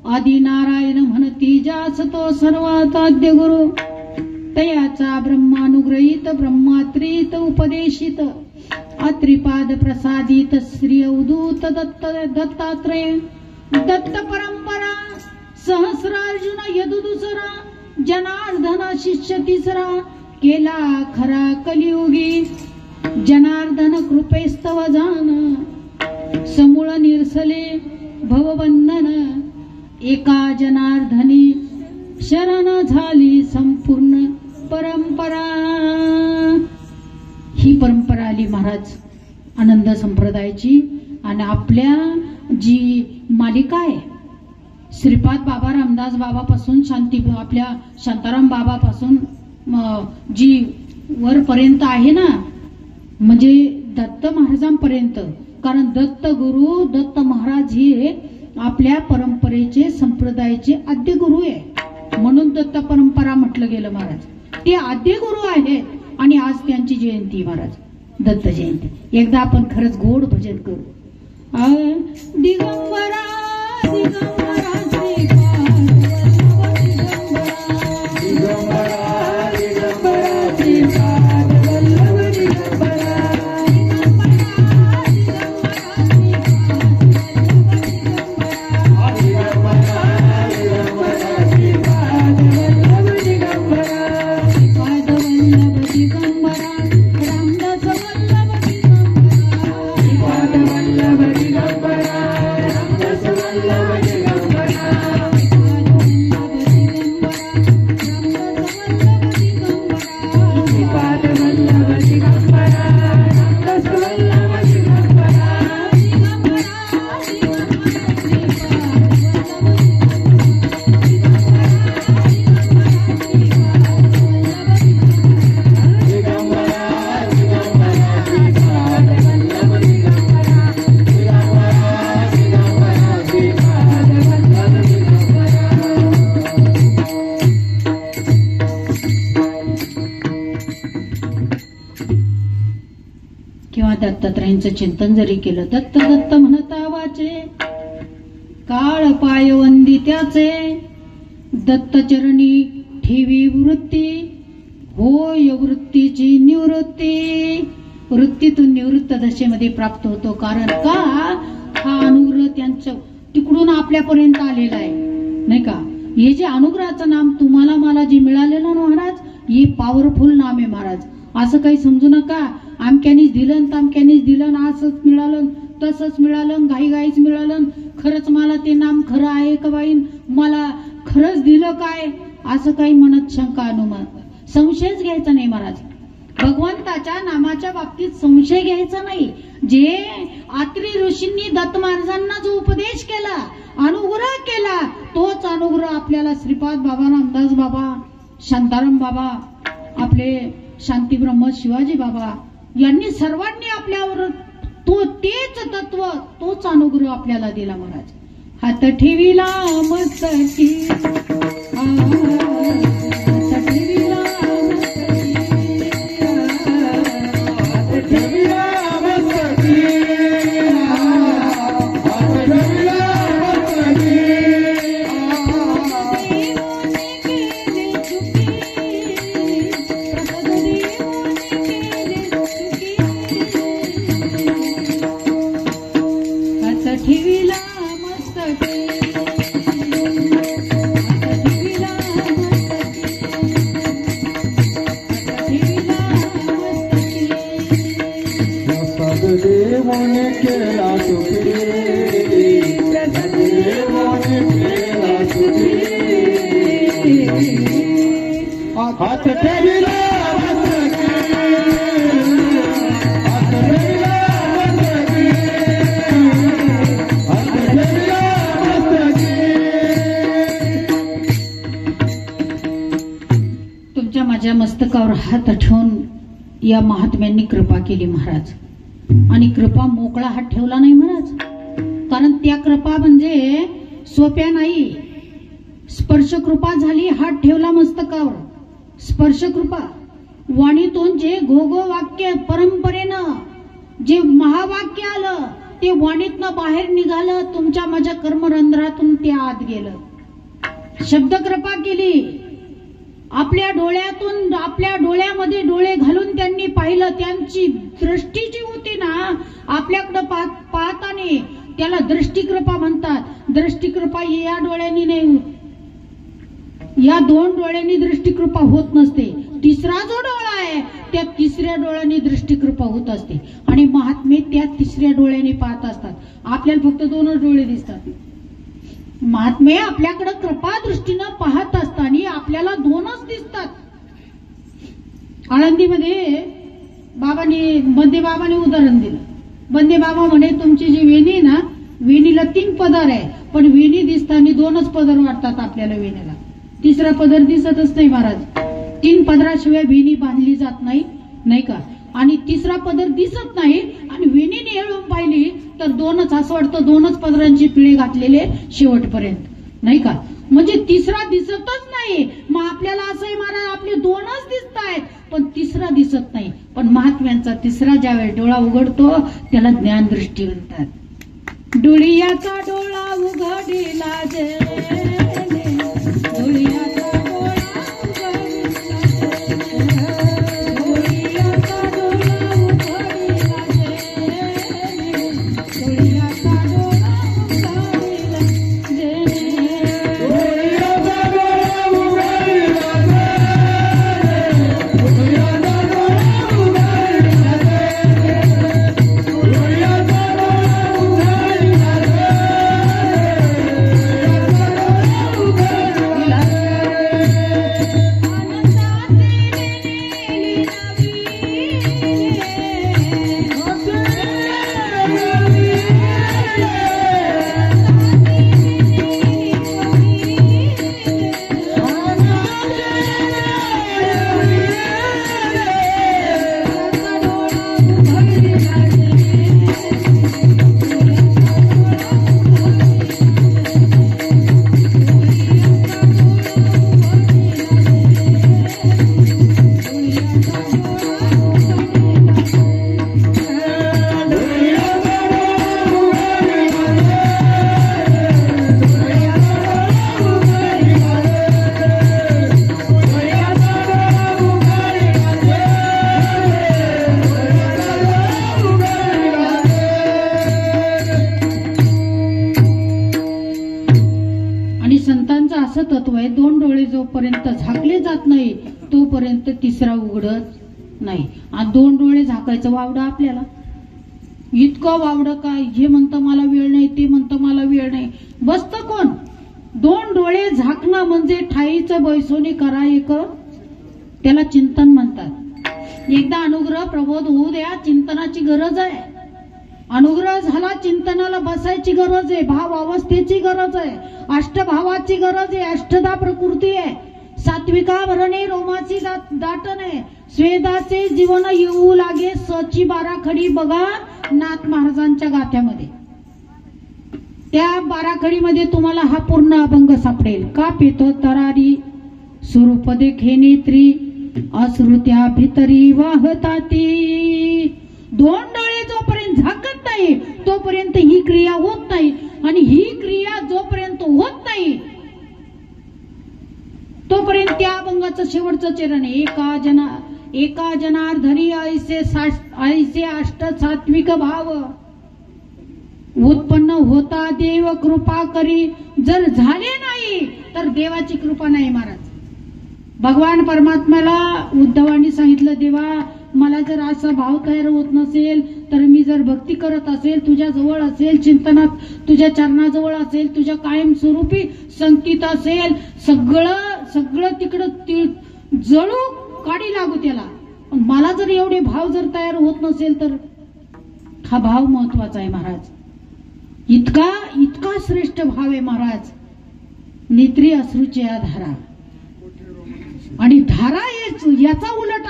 आदि नारायण म्हणती जास तो सर्वात आद्य गुरु, तयाचा ब्रह्मानुग्रहित ब्रह्मात्रित उपदेशित, अत्रिपाद प्रसादित श्री अवधूत दत्त दत्तात्रय, दत्त परंपरा सहस्रार्जुन यदुदुसरा, जनार्दन शिष्य तिसरा, केला खरा कलियुगी, जनार्दन कृपेस्तव जान, समूळ निरसले भवबंधन, एका जनार्दनी शरण झाली संपूर्ण परंपरा. ही परंपरा आली महाराज आनंद संप्रदायाची. आणि आपल्या जी मालिका आहे, श्रीपाद बाबा रामदास बाबापासून शांती आपल्या शांताराम बाबापासून जी वरपर्यंत आहे ना, म्हणजे दत्त महाराजांपर्यंत, कारण दत्त गुरु दत्त महाराज हे आपल्या परंपरेचे संप्रदायाचे आद्य गुरु आहे, म्हणून दत्त परंपरा म्हटलं गेलं महाराज. ते आद्य गुरु आहेत आणि आज त्यांची जयंती महाराज, दत्त जयंती. एकदा आपण खरंच गोड भजन करू. दिगंबरा दिगंबरा दत्तात्रयांचं चिंतन जरी केलं, दत्त दत्त म्हणता वाचे, काळ पाय वंदित्याचे, दत्तचरणी ठेवी वृत्ती, होय वृत्तीची निवृत्ती. वृत्तीतून निवृत्त दशेमध्ये प्राप्त होतो. कारण का, हा अनुग्रह त्यांच्या तिकडून आपल्यापर्यंत आलेला आहे, नाही का. हे जे अनुग्रहाचं नाम तुम्हाला मला जे मिळालेलं ना महाराज, हे पॉवरफुल नाम आहे महाराज. असं काही समजू नका, आमक्यानीच दिलं तामक्यानीच दिलं, असंच मिळालं तसंच मिळालं, घाईघाईच मिळालं. खरंच मला ते नाम खरं आहे का बाई, मला खरंच दिलं काय, असं काही म्हणत शंका अनुमान संशयच घ्यायचा नाही महाराज. भगवंताच्या नामाच्या बाबतीत संशय घ्यायचा नाही. जे आत्री ऋषींनी दत्त महाराजांना जो उपदेश केला, अनुग्रह केला, तोच अनुग्रह आपल्याला श्रीपाद बाबा, रामदास बाबा, शांताराम बाबा, आपले शांती ब्रह्म शिवाजी बाबा यांनी सर्वांनी आपल्यावर तो तेच तत्व, तोच अनुग्रह आपल्याला दिला महाराज. हात ठेविला मस्तकी, हात ठेविला हात ठेविला तुमच्या माझ्या मस्तकावर हात ठेवून या महात्म्यांनी कृपा केली महाराज. आणि कृपा मोकळा हात ठेवला नाही महाराज, कारण त्या कृपा म्हणजे सोप्या नाही. स्पर्श कृपा झाली, हात ठेवला मस्तकावर, स्पर्श कृपा. वाणीतून जे घोघो वाक्य परंपरेनं जे महावाक्य आलं ते वाणीतनं बाहेर निघालं, तुमच्या माझ्या कर्मरंध्रातून ते आत गेलं. शब्द कृपा केली. आपल्या डोळ्यातून, आपल्या डोळ्यामध्ये डोळे घालून त्यांनी पाहिलं. त्यांची दृष्टी जी होती ना आपल्याकडे पाहताना, त्याला दृष्टिकृपा म्हणतात. दृष्टिकृपा या डोळ्यांनी नाही होत, या दोन डोळ्यांनी दृष्टिकृपा होत नसते. तिसरा जो डोळा आहे त्या तिसऱ्या डोळ्यांनी दृष्टिकृपा होत असते. आणि महात्मे त्या तिसऱ्या डोळ्याने पाहत असतात. आपल्याला फक्त दोनच डोळे दिसतात. महात्मे आपल्याकडे कृपा दृष्टीनं पाहत असताना आपल्याला दोनच दिसतात. आळंदीमध्ये बंदे बाबांनी उदाहरण दिलं. बंदे बाबा म्हणे, तुमची जी वेणी ना, वेणीला 3 पदर आहे, पण वेणी दिसताना 2च पदर वाटतात आपल्याला वेणीला, तिसरा पदर दिसतच नाही महाराज. 3 पदराशिवाय वेणी बांधली जात नाही, नाही का. आणि तिसरा पदर दिसत नाही आणि वेणीने हेळून पाहिली तर 2च, असं वाटतं 2च पदरांची पिळे घातलेले शेवटपर्यंत, नाही का. म्हणजे तिसरा दिसतच नाही. मग आपल्याला असंही महाराज आपले 2च दिसत आहेत पण तिसरा दिसत नाही. पण महात्म्यांचा तिसरा ज्यावेळी डोळा उघडतो त्याला ज्ञान दृष्टी म्हणतात. डोळ्याचा डोळा उघडीला जे, डोळ्याचा असं तत्व आहे, 2 डोळे जोपर्यंत झाकले जात नाही तोपर्यंत तिसरा उघडत नाही. आणि 2 डोळे झाकायचं वावडं आपल्याला, इतकं वावडं काय, हे म्हणतं मला वेळ नाही, ते म्हणतं मला वेळ नाही, बसतं कोण? 2 डोळे झाकणं म्हणजे ठाईचं बैसोनी करा एक, त्याला चिंतन म्हणतात. एकदा अनुग्रह प्रबोध होऊ द्या, चिंतनाची गरज आहे. अनुग्रह झाला, चिंतनाला बसायची गरज आहे, भाव अवस्थेची गरज आहे, अष्टभावाची गरज आहे, अष्टदा प्रकृती आहे, सात्विका भरणे रोमाची दाटणे, स्वेदाचे जीवन येऊ लागे, सची बाराखडी बघा नाथ महाराजांच्या गाथ्यामध्ये. त्या बाराखडीमध्ये तुम्हाला हा पूर्ण अभंग सापडेल. का पितो तरारी स्वरूप देखे नेत्री, अश्रुत्या भितरी वाहताती. 2 डोळे जोपर्यंत झाकत नाही तोपर्यंत ही क्रिया होत नाही, आणि ही क्रिया जोपर्यंत होत नाही तोपर्यंत त्या अभंगाचं शेवटचं चरण आहे. एका जनार्दनी ऐसे अष्ट सात्विक भाव उत्पन्न होता, देव कृपा करी. जर झाले नाही तर देवाची कृपा नाही महाराज. भगवान परमात्म्याला उद्धवांनी सांगितलं, देवा मला जर असा भाव तयार होत नसेल, तर मी जर भक्ती करत असेल, तुझ्या जवळ असेल, चिंतनात तुझ्या चरणाजवळ असेल, तुझ्या कायम स्वरूपी संकित असेल, सगळं तिकडं जळू काढी लागू त्याला. पण मला जर एवढे भाव जर तयार होत नसेल तर हा भाव महत्वाचा आहे महाराज. इतका श्रेष्ठ भाव आहे महाराज. नेत्री अश्रूची धारा, आणि धारा याचा उलट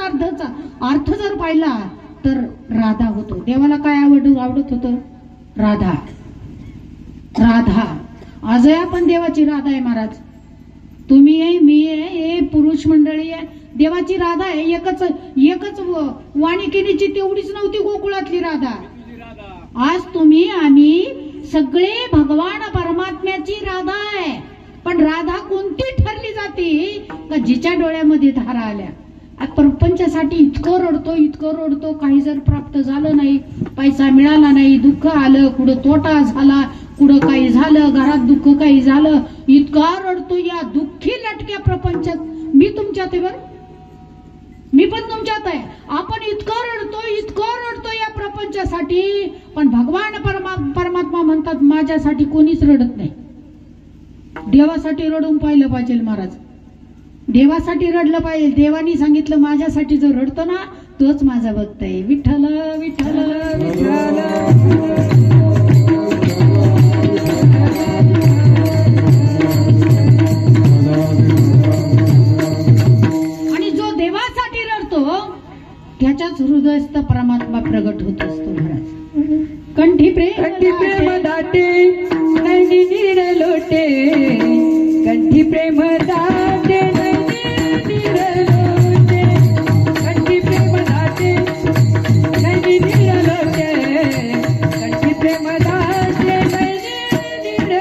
अर्थ जर पाहिला तर राधा होतो. देवाला काय आवडत होतं? राधा. आजया पण देवाची राधा आहे महाराज. तुम्ही आहे, मी आहे, हे पुरुष मंडळी आहे, देवाची राधा आहे. एकच वाणिकिनीची तेवढीच नव्हती गोकुळातली राधा. आज तुम्ही आम्ही सगळे भगवान परमात्म्याची राधा आहे. पण राधा कोणती ठरली जाते का जिच्या डोळ्यामध्ये धारा आल्या. प्रपंचासाठी इतकं रडतो, काही जर प्राप्त झालं नाही, पैसा मिळाला नाही, दुःख आलं, कुठं तोटा झाला, कुठं काही झालं, घरात दुःख काही झालं, इतका रडतो. या दुःखी लटक्या प्रपंचात मी तुमच्यात आहे बरं, मी पण तुमच्यात आहे. आपण इतकं रडतो या प्रपंचासाठी, पण भगवान परमात्मा म्हणतात माझ्यासाठी कोणीच रडत नाही. देवासाठी रडून पाहिलं पाहिजे महाराज, देवासाठी रडलं पाहिजे. देवानी सांगितलं माझ्यासाठी जो रडतो ना तोच माझा भक्त आहे. विठ्ठल विठ्ठल विठ्ठल. आणि जो देवासाठी रडतो त्याच्याच हृदयस्थ परमात्मा प्रगट होत असतो महाराज. कंठी प्रेम दाटे नैनी नीर लोटे, कंठी प्रेम दाटे नैनी नीर लोटे, कंठी प्रेम दाटे नैनी नीर लोटे, कंठी प्रेम दाटे नैनी नीर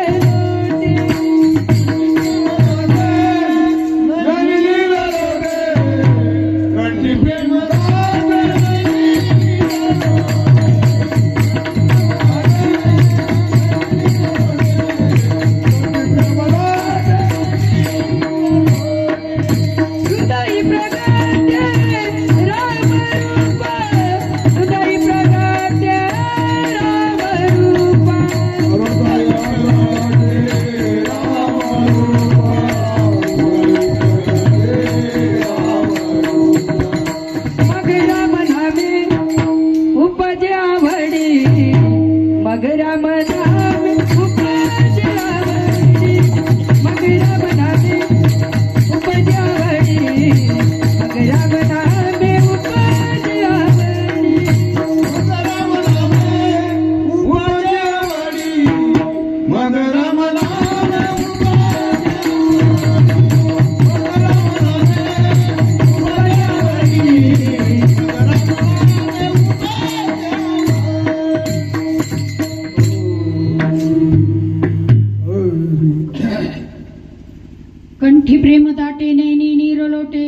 कंठी प्रेम दाटे नैनी नीर लोटे,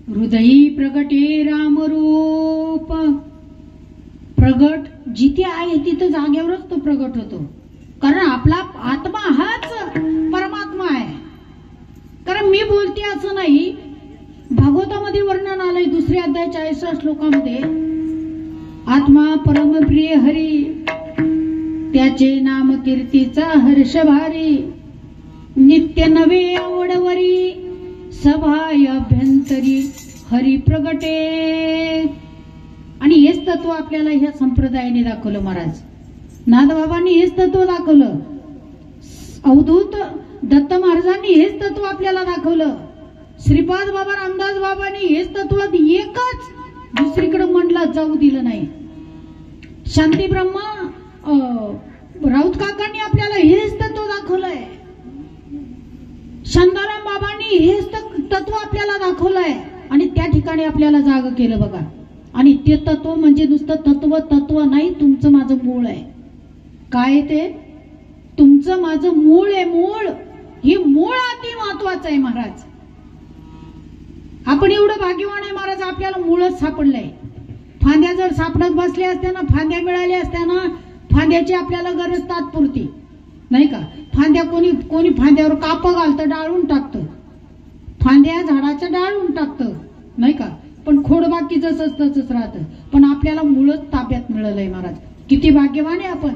हृदयी प्रगटे राम रूप. प्रगट जिथे आहे तिथे जागेवरच तो प्रगट होतो. कारण आपला आत्मा हाच परमात्मा आहे. नाही, भागवतामध्ये वर्णन आलंय 2 अध्याय 40 श्लोकामध्ये, आत्मा परमप्रिय हरी, त्याचे नाम कीर्तीचा हर्ष भारी, नित्य नवे आवडवरी, सभाय अभ्यंतरी हरी प्रगटे. आणि हेच तत्व आपल्याला ह्या संप्रदायाने दाखवलं. महाराज नाथबाबांनी हेच तत्व दाखवलं, अवधूत दत्त महाराजांनी हेच तत्व आपल्याला दाखवलं, श्रीपाद बाबा रामदास बाबांनी हेच तत्व एकच, दुसरीकडे मंडलात जाऊ दिलं नाही. शांती ब्रह्मा राऊत काकांनी आपल्याला हेच तत्व दाखवलंय, शांताराम बाबांनी हेच तत्व आपल्याला दाखवलंय आणि त्या ठिकाणी आपल्याला जाग केलं बघा. आणि ते तत्व म्हणजे नुसतं तत्व नाही, तुमचं माझं मूळ आहे. काय ते? तुमचं माझं मूळ आहे. मूळ हे मूळ अति महत्वाचं आहे महाराज. आपण एवढं भाग्यवान आहे महाराज, आपल्याला मूळच सापडलंय. फांद्या जर सापडत बसल्या असत्या ना, फांद्या मिळाल्या असत्या ना, फांद्याची आपल्याला गरज तात्पुरती नाही का. फांद्या कोणी फांद्यावर काप घालतं, डाळून टाकतं, फांद्या झाडाच्या डाळून टाकतं नाही का, पण खोड बाकी जसंच तसंच राहतं. पण आपल्याला मूळच ताब्यात मिळालंय महाराज. किती भाग्यवान आहे आपण.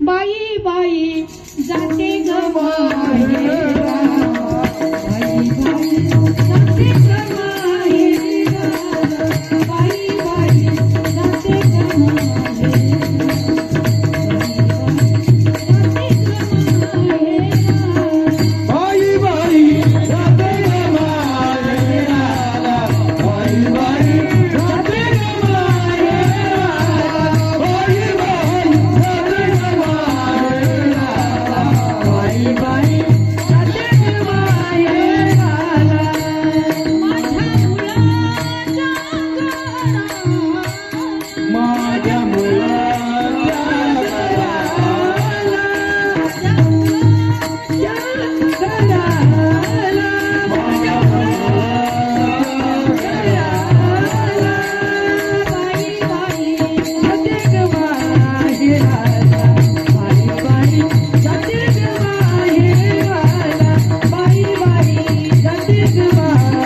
बाई बाई जाते ग माहेरा, बाई बाई जाते ग माहेरा, बाई बाई जाते ग माहेरा, बाई बाई जाते ग माहेरा, बाई बाई जाते ग माहेरा, बाई बाई जाते ग माहेरा, बाई बाई जाते ग माहेरा.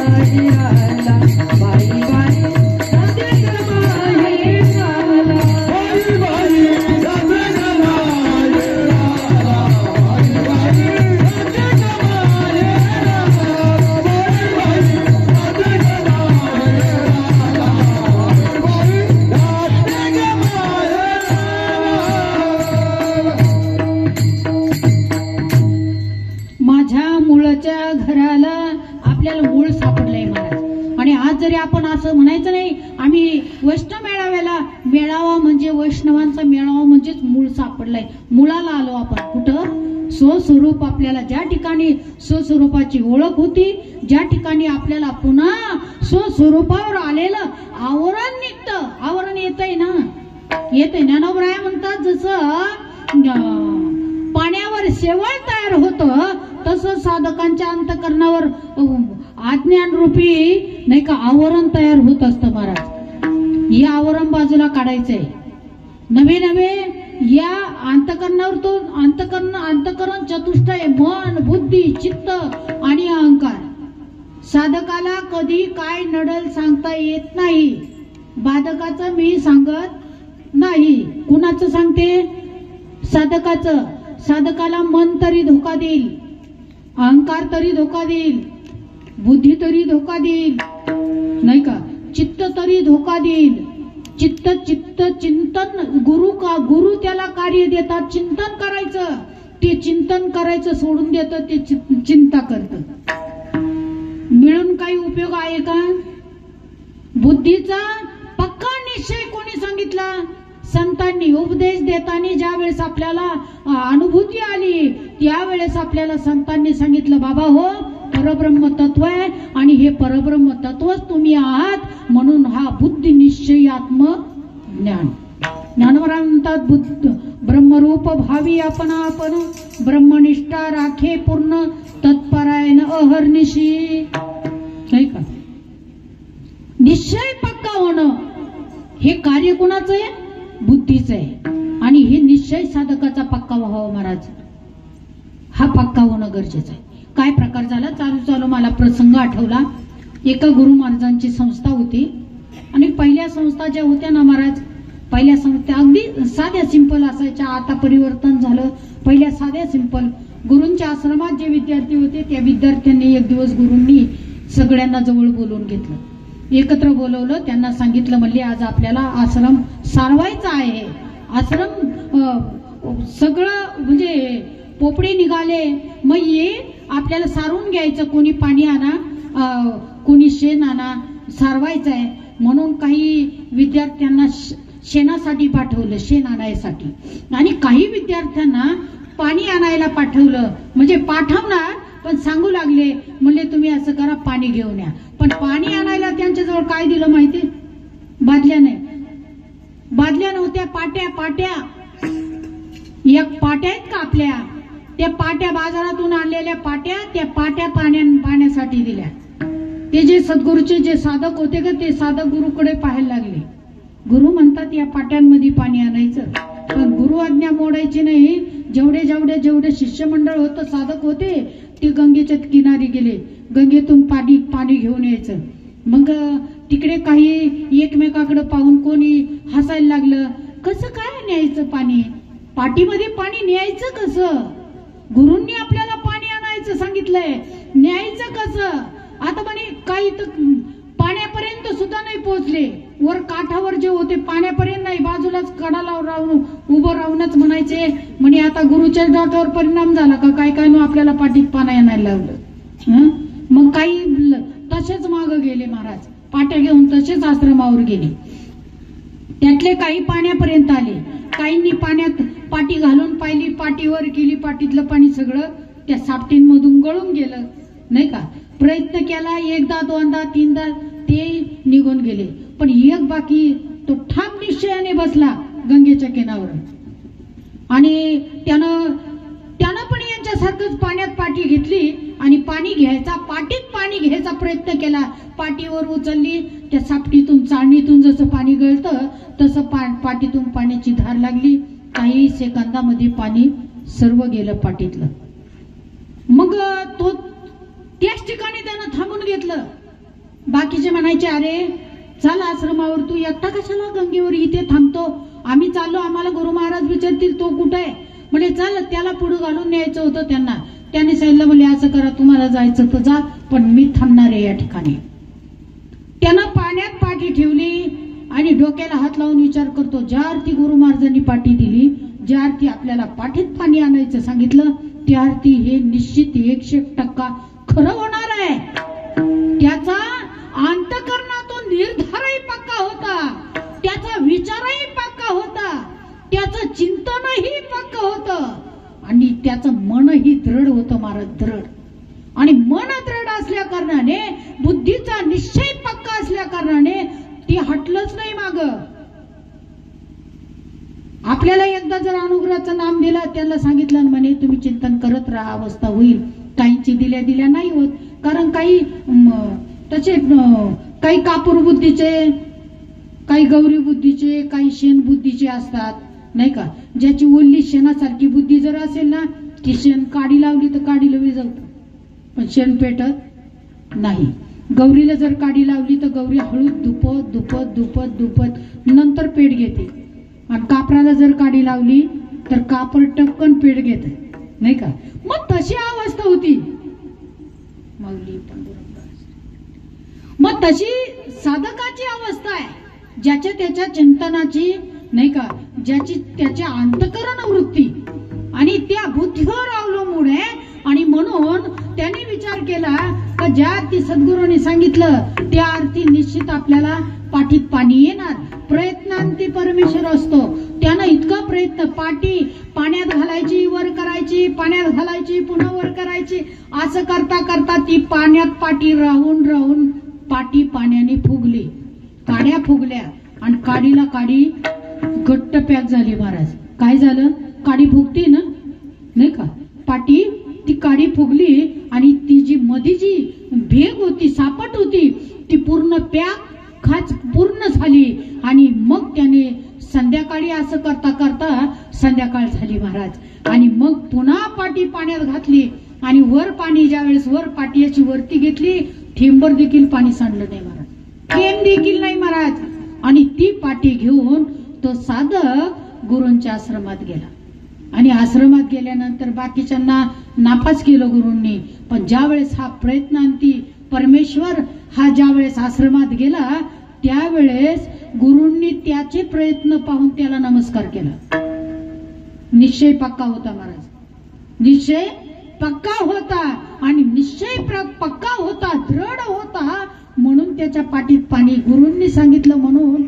माझ्या मुलाच्या मुळाच्या घराला आपल्याला मूळ सापडलंय महाराज. आणि आज जरी आपण असं म्हणायचं नाही आम्ही वैष्णव मेळाव्याला, मेळावा म्हणजे वैष्णवांचा मेळावा म्हणजेच मूळ सापडलंय. मुळाला आलो आपण. कुठं? स्वस्वरूप. आपल्याला ज्या ठिकाणी स्वस्वरूपाची ओळख होती, ज्या ठिकाणी आपल्याला पुन्हा स्वस्वरूपावर आलेलं आवरण निघतं. आवरण येतंय ना, येते. ज्ञानोबराय म्हणतात जसं पाण्यावर शेवाळ तयार होतं तसं साधकांच्या अंतकरणावर अज्ञान रूपी नाही का आवरण तयार होत असतं महाराज. या आवरण बाजूला काढायचंय. नवे नवे या अंतकरणावर तो अंतकरण चतुष्टय, मन, बुद्धी, चित्त आणि अहंकार. साधकाला कधी काय नडल सांगता येत नाही. बाधकाचं मी सांगत नाही. कुणाचं सांगते? साधकाचं. साधकाला मन तरी धोका देईल, अहंकार तरी धोका देईल, बुद्धी तरी धोका देईल नाही का, चित्त तरी धोका देईल. चित्त चिंतन गुरु त्याला कार्य देतात. चिंतन करायचं, ते चिंतन करायचं सोडून देतं, ते चिंता करतं. मिळून काही उपयोग आहे का? बुद्धीचा पक्का निश्चय कोणी सांगितला? संतांनी. उपदेश देताना ज्या वेळेस आपल्याला अनुभूती आली त्यावेळेस आपल्याला संतांनी सांगितलं, बाबा हो परब्रह्म तत्व आहे आणि हे परब्रह्म तत्वच तुम्ही आहात, म्हणून हा बुद्धी निश्चय आत्म ज्ञान. ज्ञानवरा म्हणतात बुद्ध ब्रह्मरूप भावी आपण ब्रह्मनिष्ठा राखे पूर्ण तत्परायण अहर्निशी नाही का. निश्चय पक्का होणं हे कार्य कोणाचं आहे? बुद्धीचं आहे. आणि हे निश्चय साधकाचा पक्का व्हावा महाराज. हा पक्का होणं गरजेचं आहे. काय प्रकार झाला, चालू चालू मला प्रसंग आठवला. एका गुरु महाराजांची संस्था होती आणि पहिल्या संस्था ज्या होत्या ना महाराज, पहिल्या संस्था अगदी साध्या सिंपल असायच्या. आता परिवर्तन झालं. पहिल्या साध्या सिंपल गुरूंच्या आश्रमात जे विद्यार्थी होते त्या विद्यार्थ्यांनी एक दिवस गुरूंनी सगळ्यांना जवळ बोलवून घेतलं, एकत्र बोलवलं. त्यांना सांगितलं, म्हणले आज आपल्याला आश्रम सारवायचा आहे. आश्रम सगळं म्हणजे पोपडे निघाले, मग ये आपल्याला सारून घ्यायचं. कोणी पाणी आणा, कोणी शेण आणा, सारवायचं आहे. म्हणून काही विद्यार्थ्यांना शेणासाठी पाठवलं, शेण आणायसाठी, आणि काही विद्यार्थ्यांना पाणी आणायला पाठवलं. म्हणजे पाठवणार पण सांगू लागले, म्हणले तुम्ही असं करा, पाणी घेऊन या. पण पाणी आणायला त्यांच्याजवळ काय दिलं माहिती? बादल्या नाही, बादल्या नव्हत्या, पाट्या. एक पाट्या आहेत का आपल्या, त्या पाट्या बाजारातून आणलेल्या पाट्या, त्या पाट्या पाण्यासाठी दिल्या. ते जे सद्गुरूचे जे साधक होते का, ते साधक गुरुकडे पाहायला लागले. गुरु म्हणतात या पाट्यांमध्ये पाणी आणायचं, पण गुरु आज्ञा मोडायची नाही. जेवढे शिष्यमंडळ होतं, साधक होते, ते गंगेच्या किनारी गेले. गंगेतून पाणी घेऊन यायचं. मग तिकडे काही एकमेकाकडे पाहून कोणी हसायला लागलं, कसं काय न्यायचं पाणी, पाठीमध्ये पाणी न्यायचं कसं? गुरूंनी आपल्याला पाणी आणायचं सांगितलंय, न्यायचं कसं? आता म्हणे काही तर पाण्यापर्यंत सुद्धा नाही पोहोचले. वर काठावर जे होते पाण्यापर्यंत नाही, बाजूलाच कडाला राहून उभं राहूनच म्हणायचे, म्हणे आता गुरुच्या डोक्यावर परिणाम झाला का काय काय, आपल्याला पाठीत पाणी आणायला लावलं. मग काही तसेच मागं गेले महाराज, पाट्या घेऊन तसेच आश्रमावर गेले. त्यातले काही पाण्यापर्यंत आले, काहींनी पाण्यात पाटी घालून पाहिली, पाटीवर केली, पाटीतलं पाणी सगळं त्या सापटींमधून गळून गेलं, नाही का. प्रयत्न केला, एकदा दोनदा तीनदा, ते निघून गेले. पण एक बाकी तो ठाम निश्चयाने बसला गंगेच्या किनाऱ्यावर, आणि त्यानं पण यांच्यासारखंच पाण्यात पाटी घेतली आणि पाटीत पाणी घ्यायचा प्रयत्न केला. पाटीवर उचलली, त्या सापटीतून चाळणीतून जसं पाणी गळतं तसं पाटीतून पाण्याची धार लागली. काही सेकंदामध्ये पाणी सर्व गेलं पाटीतलं. मग तो त्याच ठिकाणी त्यानं थांबून घेतलं. बाकीचे म्हणायचे, अरे चल आश्रमावर, तू एकटा कशाला गंगेवर इथे थांबतो, आम्ही चाललो, आम्हाला गुरु महाराज विचारतील तो कुठे आहे. म्हणजे चल, त्याला पुढे घालून न्यायचं होतं त्यांना. त्यांनी सांगितलं, म्हणजे असं करा, तुम्हाला जायचं तर जा, पण मी थांबणार आहे या ठिकाणी. त्यानं पाण्यात पाठी ठेवली आणि डोक्याला हात लावून विचार करतो, ज्या अर्थी गुरु महाराजांनी पाठी दिली, ज्या अर्थी आपल्याला पाठीत पाणी आणायचं सांगितलं, त्या अर्थी हे निश्चित 100% खरं होणार आहे. त्याचा अंतःकरणातून निर्धारही पक्का होता, त्याचा विचारही पक्का होता, त्याचं चिंतनही पक्का होतं, आणि त्याचं मनही दृढ होतं महाराज, दृढ. आणि मन दृढ असल्या कारणाने, बुद्धीचा निश्चय पक्का असल्या कारणाने ती हटलंच नाही माग. आपल्याला एकदा जर अनुग्रहाचं नाम दिलं, त्यांना सांगितलं म्हणे तुम्ही चिंतन करत राहा, अवस्था होईल. काहींची दिल्या नाही होत, कारण काही तसे काही कापूर बुद्धीचे, काही गौरी बुद्धीचे, काही शेण बुद्धीचे असतात, नाही का. ज्याची ओल्ली शेणासारखी बुद्धी जर असेल ना, ती शेण काडी लावली तर काडीला विजवतं, पण शेण पेटत नाही. गौरीला जर काडी लावली तर गौरी हळू दुपत नंतर पेट घेते, आणि कापराला जर काडी लावली तर कापर टपकन पेट घेते, नाही का. मग तशी अवस्था होती. मग तशी साधकाची अवस्था आहे, ज्याच्या त्याच्या चिंतनाची, नाही का, ज्याची त्याच्या अंतःकरण वृत्ती आणि त्या बुद्धीवर अवलंबून आहे. आणि म्हणून त्यांनी विचार केला का ज्या अर्थी सद्गुरूंनी सांगितलं त्या अर्थी निश्चित आपल्याला पाठीत पाणी येणार. प्रयत्नांती परमेश्वर असतो. त्यानं इतका प्रयत्न, पाटी पाण्यात घालायची, वर करायची, पाण्यात घालायची, पुन्हा वर करायची, असं करता करता ती पाण्यात पाटी राहून राहून पाटी पाण्याने फुगली, काड्या फुगल्या, आणि काडीला काडी घट्ट पॅक झाली महाराज. काय झालं, काडी फुगती ना, नाही का, पाटी ती काडी फुगली, आणि ती जी मध्ये जी भेग होती, सापट होती, ती पूर्ण पॅक खाच पूर्ण झाली. आणि मग त्याने संध्याकाळी असं करता करता संध्याकाळ झाली महाराज. आणि मग पुन्हा पाटी पाण्यात घातली आणि वर पाणी ज्यावेळेस वर पाटियाची वरती घेतली, थेंबर देखील पाणी सांडलं नाही महाराज, थेंब देखील नाही महाराज. आणि ती पाटी घेऊन तो साधक गुरूंच्या आश्रमात गेला. आणि आश्रमात गेल्यानंतर बाकीच्यांना नापास केलं गुरूंनी. पण ज्यावेळेस हा प्रयत्नांती परमेश्वर हा ज्यावेळेस आश्रमात गेला, त्यावेळेस गुरूंनी त्याचे प्रयत्न पाहून त्याला नमस्कार केला. निश्चय पक्का होता महाराज, निश्चय पक्का होता. आणि निश्चय पक्का होता, दृढ होता, म्हणून त्याच्या पाठीत पाणी, गुरूंनी सांगितलं म्हणून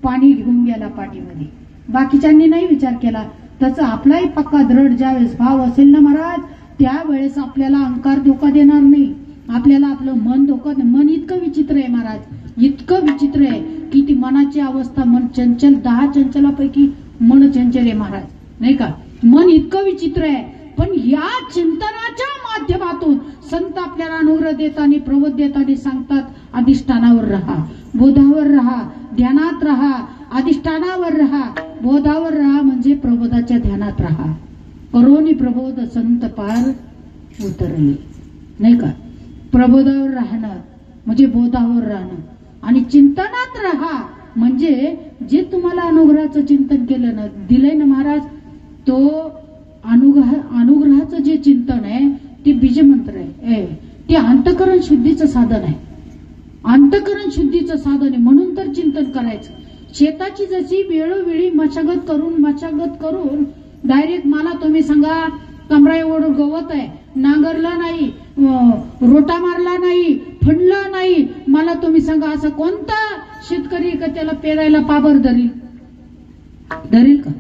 पाणी घेऊन गेला पाठीमध्ये. बाकीच्यांनी नाही विचार केला. तसं आपलाही पक्का दृढ ज्यावेळेस भाव असेल ना महाराज, त्यावेळेस आपल्याला अहंकार धोका देणार नाही. आपल्याला आपलं मन धोका, मन इतकं विचित्र आहे महाराज, इतकं विचित्र आहे की ती मनाची अवस्था, मन चंचल, 10 चंचलापैकी मन चंचल आहे महाराज, नाही का. मन इतकं विचित्र आहे. पण या चिंतनाच्या माध्यमातून संत आपल्याला अनुग्रह देताना, प्रबोध देताना सांगतात, अधिष्ठानावर राहा, बोधावर राहा, ध्यानात राहा. अधिष्ठानावर राहा, बोधावर राहा म्हणजे प्रबोधाच्या ध्यानात राहा. करोनी प्रबोध संत पार उतरले, नाही का. प्रबोधावर राहणं म्हणजे बोधावर राहणं. आणि चिंतनात राहा म्हणजे जे तुम्हाला अनुग्रहाचं चिंतन केलं ना, दिलंय ना महाराज, तो अनुग्रहाचं जे चिंतन आहे ते बीजमंत्र आहे, ते अंतकरण शुद्धीचं साधन आहे. अंतकरण शुद्धीचं साधन आहे, म्हणून तर चिंतन करायचं. शेताची जशी वेळोवेळी मशागत करून डायरेक्ट मला तुम्ही सांगा, कमरा एवढं गवत आहे, नांगरला नाही, रोटा मारला नाही, फणला नाही, मला तुम्ही सांगा असं कोणता शेतकरी का त्याला पेरायला पाबर धरील का?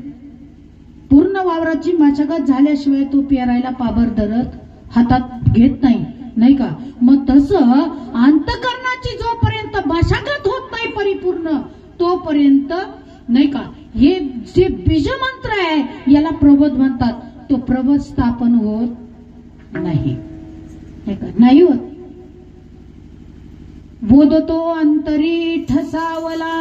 पूर्ण वावराची मशागत झाल्याशिवाय तो पेरायला पाबर धरत हातात घेत नाही, नाही का. मग तसं अंतकरणाची जोपर्यंत मशागत होत नाही परिपूर्ण, तोपर्यंत नाही का हे जे बीजमंत्र आहे याला प्रबोध म्हणतात. तो प्रबोध स्थापन होत नाही, नाही होत. बोध तो अंतरी ठसावला,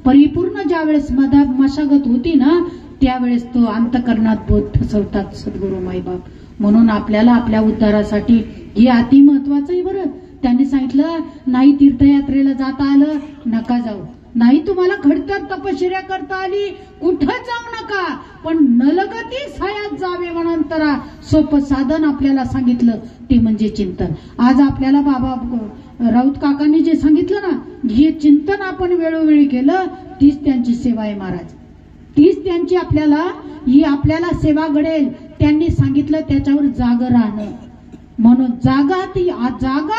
परिपूर्ण ज्यावेळेस मशागत होती ना, त्यावेळेस तो अंतकरणात बोध ठसवतात सद्गुरु माईबाप. म्हणून आपल्याला आपल्या उद्धारासाठी हे अति महत्वाचं आहे बरं. त्यांनी सांगितलं नाही तीर्थयात्रेला जाता आलं नका जाऊ, नाही तुम्हाला खडतर तपश्चर्या करता आली कुठं जाऊ नका, पण नलगती सायात जावे म्हणून तर सोपं साधन आपल्याला सांगितलं ते म्हणजे चिंतन. आज आपल्याला बाबा राऊत काकांनी जे सांगितलं ना, हे चिंतन आपण वेळोवेळी केलं, तीच त्यांची सेवा आहे महाराज, तीच त्यांची आपल्याला सेवा घडेल. त्यांनी सांगितलं त्याच्यावर जाग राहणं. म्हणून जागा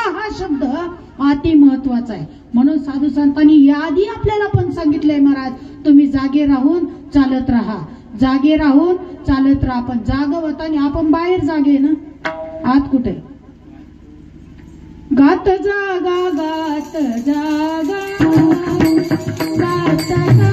हा शब्द अति महत्वाचा आहे. म्हणून साधू संतांनी याआधी आपल्याला पण सांगितलंय महाराज, तुम्ही जागे राहून चालत राहा, जागे राहून चालत राहा. पण जागवत आणि आपण बाहेर जागे ना, आत कुठे. गात जागा गात जागा गात जागा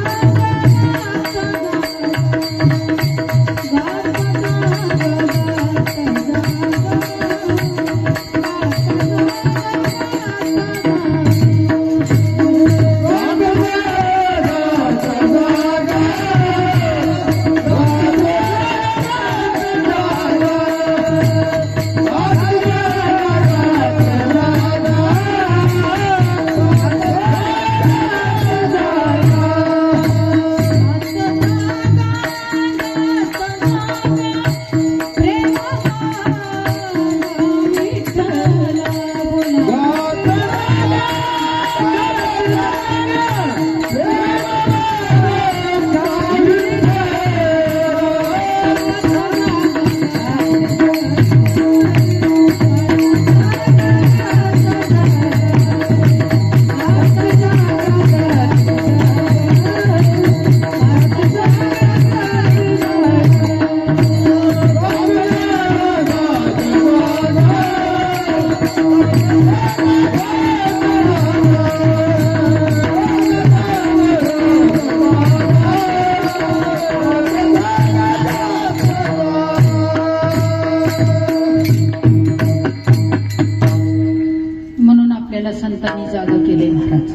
संतांनी जाग केले महाराज.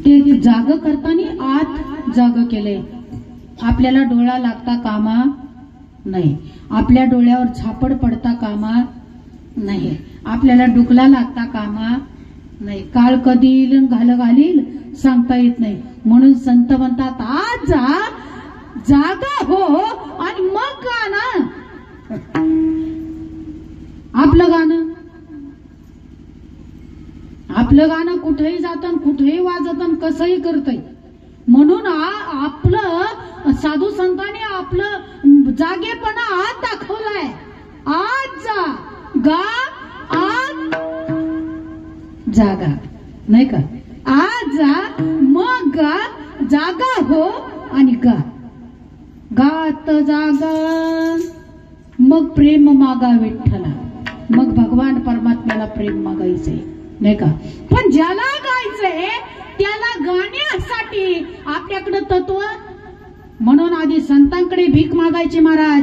ते जाग करताना आत जाग केले. आपल्याला डोळा लागता कामा नाही. आपल्या डोळ्यावर झापड पडता कामा नाही. आपल्याला डुकला लागता कामा नाही. काळ कधी येईल घालील सांगता येत नाही. म्हणून संत म्हणतात आज जा, जागा हो आणि मग गाणं. आपलं गाणं कुठेही जातं, कुठेही वाजतं, कसंही करतंय. म्हणून आपलं साधू संतांनी आपलं जागेपणा आज दाखवलाय. आज जा, गा, आज जागा नाही का. आज जा मग गा, जागा हो आणि गा. गात जागा मग प्रेम मागा विठ्ठला. मग भगवान परमात्म्याला प्रेम मागायचंय नाही का. पण ज्याला गायचंय त्याला गाण्यासाठी आपल्याकडे तत्व. म्हणून आधी संतांकडे भीक मागायची महाराज,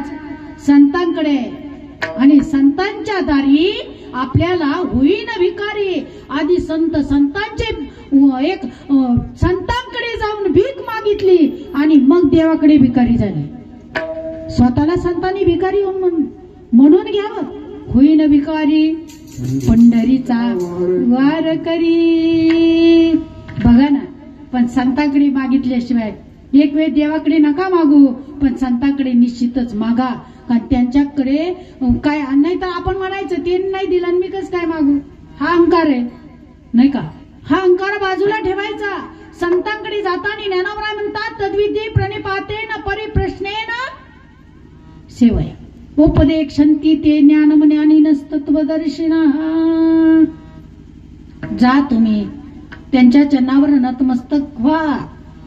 संतांकडे. आणि संतांच्या दारी आपल्याला होईन भिकारी. आधी संतांचे एक संतांकडे जाऊन भीक मागितली आणि मग देवाकडे भिकारी झाली. स्वतःला संतांनी भिकारी म्हणून घ्यावं. होईन भिकारी पंढरीचा वार करी. बघा ना. पण संतांकडे मागितल्याशिवाय एक वेळ देवाकडे नका मागू, पण संतांकडे निश्चितच मागा. कारण त्यांच्याकडे काय नाही तर आपण म्हणायचं ते नाही दिलं आणि मी कसं काय मागू. हा अहंकार आहे नाही का. हा अहंकार बाजूला ठेवायचा. संतांकडे जाताना ज्ञानोबराय म्हणतात तद्विधी प्रणिपातेन परिप्रश्नेन सेवया उपदेक्षन्ति ते ज्ञानमज्ञानिनस्तत्वदर्शिनः. जा तुम्ही त्यांच्या चरणावर नतमस्तक व्हा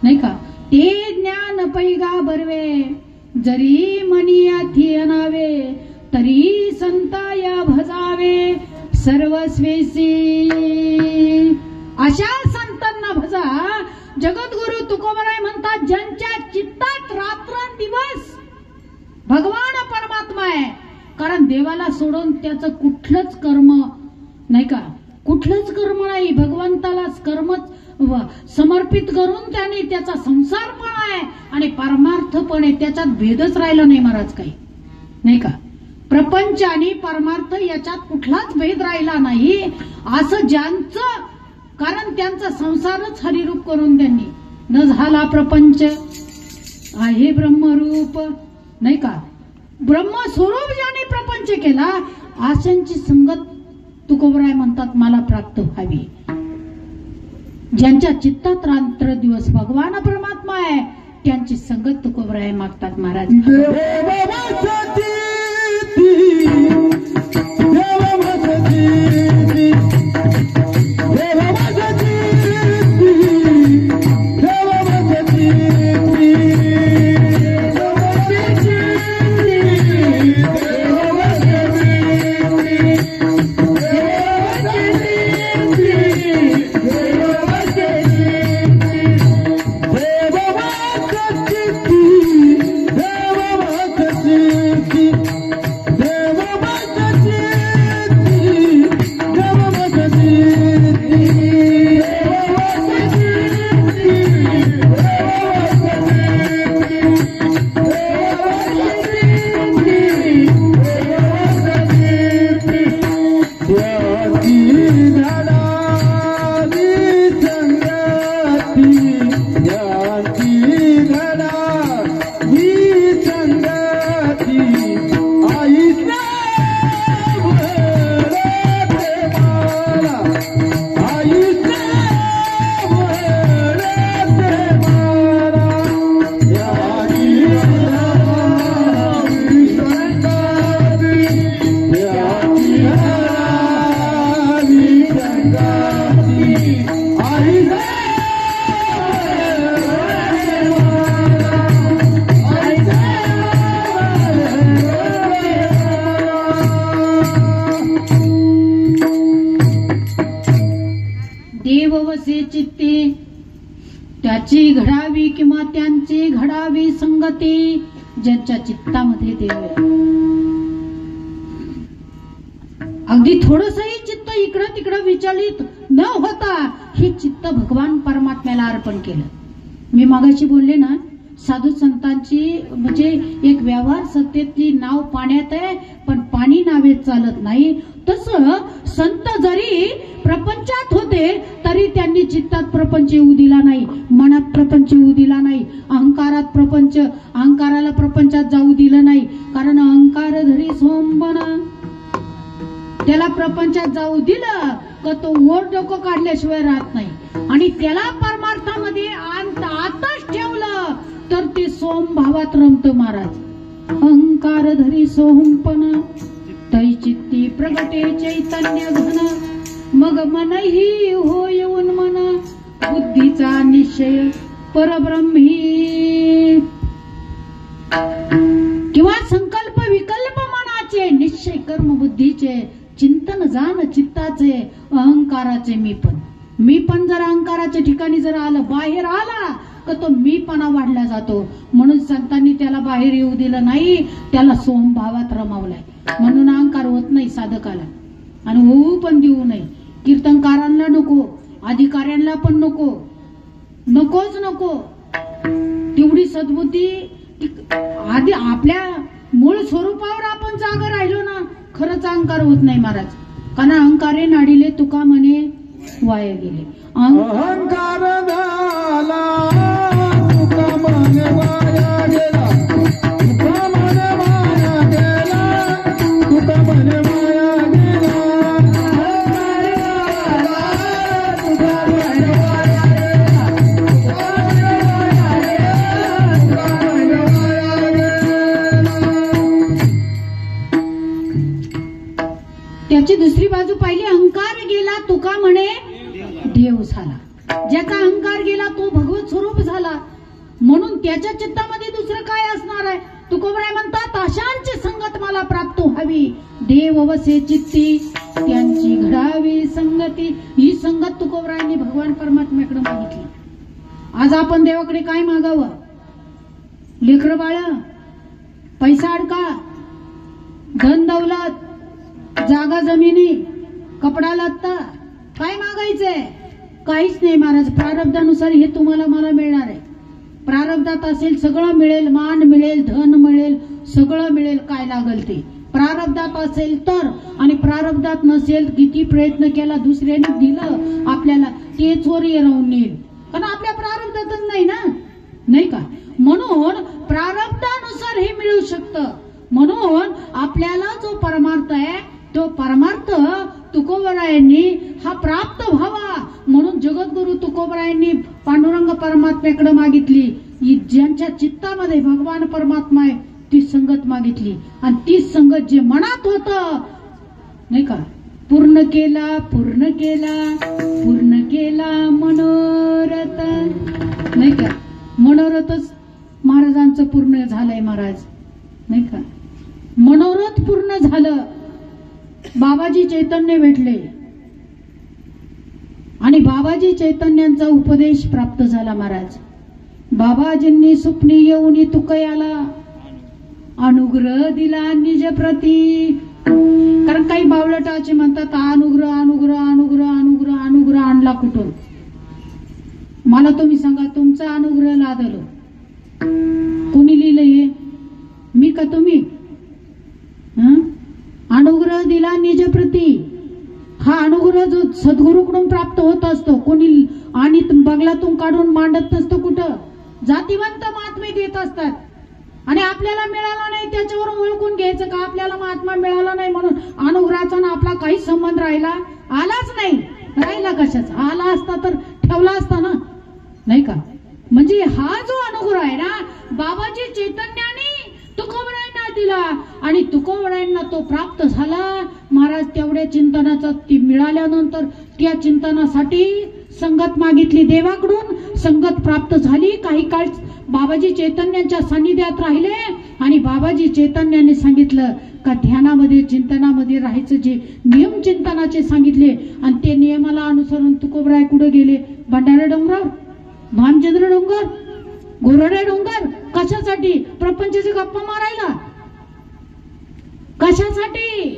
नाही का. ते ज्ञान पैगा बरवे जरी मनी याथी अनावे तरी संताया भजावे सर्वस्वेसी. अशा संतांना भजा. जगद्गुरु तुकोबराय म्हणतात ज्यांच्या चित्तात रात्रंदिवस भगवान परमात्मा आहे. कारण देवाला सोडून त्याचं कुठलंच कर्म नाही का, कुठलंच कर्म नाही. भगवंतालाच कर्म समर्पित करून त्याने त्याचा संसार पण आहे आणि परमार्थ पण आहे. त्याच्यात भेदच राहिला नाही महाराज काही नाही का. प्रपंच आणि परमार्थ याच्यात कुठलाच भेद राहिला नाही. असं ज्यांचं, कारण त्यांचा संसारच हरिरूप करून त्यांनी न झाला प्रपंच आहे ब्रह्मरूप नाही का. ब्रह्मस्वरूप ज्याने प्रपंच केला अशांची संगत तुकोबराय म्हणतात मला प्राप्त व्हावी. ज्यांच्या चित्तात रात्र दिवस भगवान परमात्मा आहे त्यांची संगत तुकोबराय मागतात महाराज. त्याची घडावी किंवा त्यांची घडावी संगती ज्याच्या चित्तामध्ये देव आहे. अगदी थोडसही चित्त इकडं तिकडं विचलित न होता हे चित्त भगवान परमात्म्याला अर्पण केलं. मी मागाशी बोलले ना साधू संतांची म्हणजे एक व्यवहार सत्तेतली नाव पाण्यात आहे, पण पाणी नावेत चालत नाही. तसं संत जरी प्रपंचात होते तरी त्यांनी चित्तात प्रपंच येऊ दिला नाही, मनात प्रपंच येऊ दिला नाही, अहंकाराला प्रपंचात जाऊ दिलं नाही. कारण अहंकार धरी सोंबन, त्याला प्रपंचात जाऊ दिलं का तो वर डोकं काढल्याशिवाय राहत नाही. आणि त्याला परमार्थामध्ये आताच ठेवलं तर ते सोम भावात रमतं महाराज. अहंकार धरी सोहंपन तै चित्ती प्रगटे चैतन्य घन, मग मन ही हो येऊन मन बुद्धीचा निश्चय परब्रह्मी. किंवा संकल्प विकल्प मनाचे, निश्चय कर्म बुद्धीचे, चिंतन जाण चित्ताचे, अहंकाराचे मी पण जर अहंकाराच्या ठिकाणी जर आलं, बाहेर आला का तो मीपणा वाढला जातो. म्हणून संतांनी त्याला बाहेर येऊ दिलं नाही, त्याला सोमभावात रमावलाय. म्हणून अहंकार होत नाही साधकाला, आणि होऊ पण देऊ नये. कीर्तनकारांना नको, अधिकाऱ्यांना पण नको, नकोच नको. तेवढी सद्बुद्धी आधी आपल्या मूळ स्वरूपावर आपण जागा राहिलो ना, खरंच अहंकार होत नाही महाराज. कारण अहंकारे नाडिले तुका म्हणे वाया गेले. अहंकार झाला तुका म्हणे वाया गेला, तुका म्हणे वाया गेला, तुका म्हणे वाया गेला. तुका म्हणे वाया गेला, तुका म्हणे वाया गेला. त्याची दुसरी बाजू पाहिली, अहंकार गेला तुका म्हणे देव झाला. ज्याचा अहंकार गेला तो भगवत स्वरूप झाला. म्हणून त्याच्या चित्तामध्ये दुसरं काय असणार आहे. तुकोबराय म्हणतात, अशांची संगत मला प्राप्त व्हावी, देव वसे चित्ती त्यांची घडावी संगती. ही संगत तुकोबरायांनी भगवान परमात्म्याकडे मागितली. आज आपण देवाकडे काय मागावं. लेकरं बाळ, पैसा अडका, धन दौलत, जागा जमिनी, कपडा लत्ता, काय मागायचंय. काहीच नाही महाराज. प्रारब्धानुसार हे तुम्हाला मला मिळणार आहे. प्रारब्धात असेल सगळं मिळेल, मान मिळेल, धन मिळेल, सगळं मिळेल, काय लागल ते. प्रारब्धात असेल तर. आणि प्रारब्धात नसेल, किती प्रयत्न केला दुसऱ्याने दिलं आपल्याला, ते चोरी राहून नेईल. कारण आपल्या प्रारब्धातच नाही ना, नाही का. म्हणून प्रारब्धानुसार हे मिळू शकतं. म्हणून आपल्याला जो परमार्थ आहे तो परमार्थ तुकोबरायांनी हा प्राप्त व्हावा म्हणून जगद्गुरु तुकोबरायांनी पांडुरंग परमात्म्याकडे मागितली. ज्यांच्या चित्तामध्ये भगवान परमात्मा आहे ती संगत मागितली. आणि ती संगत जे मनात होत नाही का, पूर्ण केला पूर्ण केला पूर्ण केला मनोरथ, नाही का. मनोरथच महाराजांचं पूर्ण झालंय महाराज, नाही का. मनोरथ पूर्ण झालं. बाबाजी चैतन्य भेटले आणि बाबाजी चैतन्यांचा उपदेश प्राप्त झाला महाराज. बाबाजींनी स्वप्नी येऊन तुकयाला अनुग्रह दिला निज प्रती. कारण काही बावळटाचे म्हणतात अनुग्रह अनुग्रह अनुग्रह अनुग्रह अनुग्रह आणला कुठून. मला तुम्ही सांगा, तुमचा अनुग्रह लादलो कोणी लिहिलं हे, मी का तुम्ही. अनुग्रह दिला निज प्रती. हा अनुग्रह जो सद्गुरूकडून प्राप्त होत असतो, कोणी आणि बगलातून काढून मांडत नसतो कुठं. जातीवंत महात्मे देत असतात. आणि आपल्याला मिळाला नाही त्याच्यावरून ओळखून घ्यायचं का आपल्याला महात्मा मिळाला नाही म्हणून अनुग्रहाचा ना आपला काहीच संबंध आलाच नाही. राहिला कशाचा. आला असता तर ठेवला असता ना, नाही का. म्हणजे हा जो अनुग्रह आहे ना, बाबाजी चैतन्याने तुकोबरायांना दिला आणि तुकोबरायांना तो प्राप्त झाला महाराज. तेवढ्या चिंतनाचा ती मिळाल्यानंतर त्या चिंतनासाठी संगत मागितली देवाकडून. संगत प्राप्त झाली. काही काळ बाबाजी चैतन्यांच्या सानिध्यात राहिले आणि बाबाजी चैतन्याने सांगितलं का ध्यानामध्ये चिंतनामध्ये राहायचं. जे नियम चिंतनाचे सांगितले आणि ते नियमाला अनुसरून तुकोबराय कुठे गेले. भंडारा डोंगरावर, भामचंद्र डोंगर, गोरडे डोंगर. कशासाठी. प्रपंचाचे गप्पा मारायला. कशासाठी.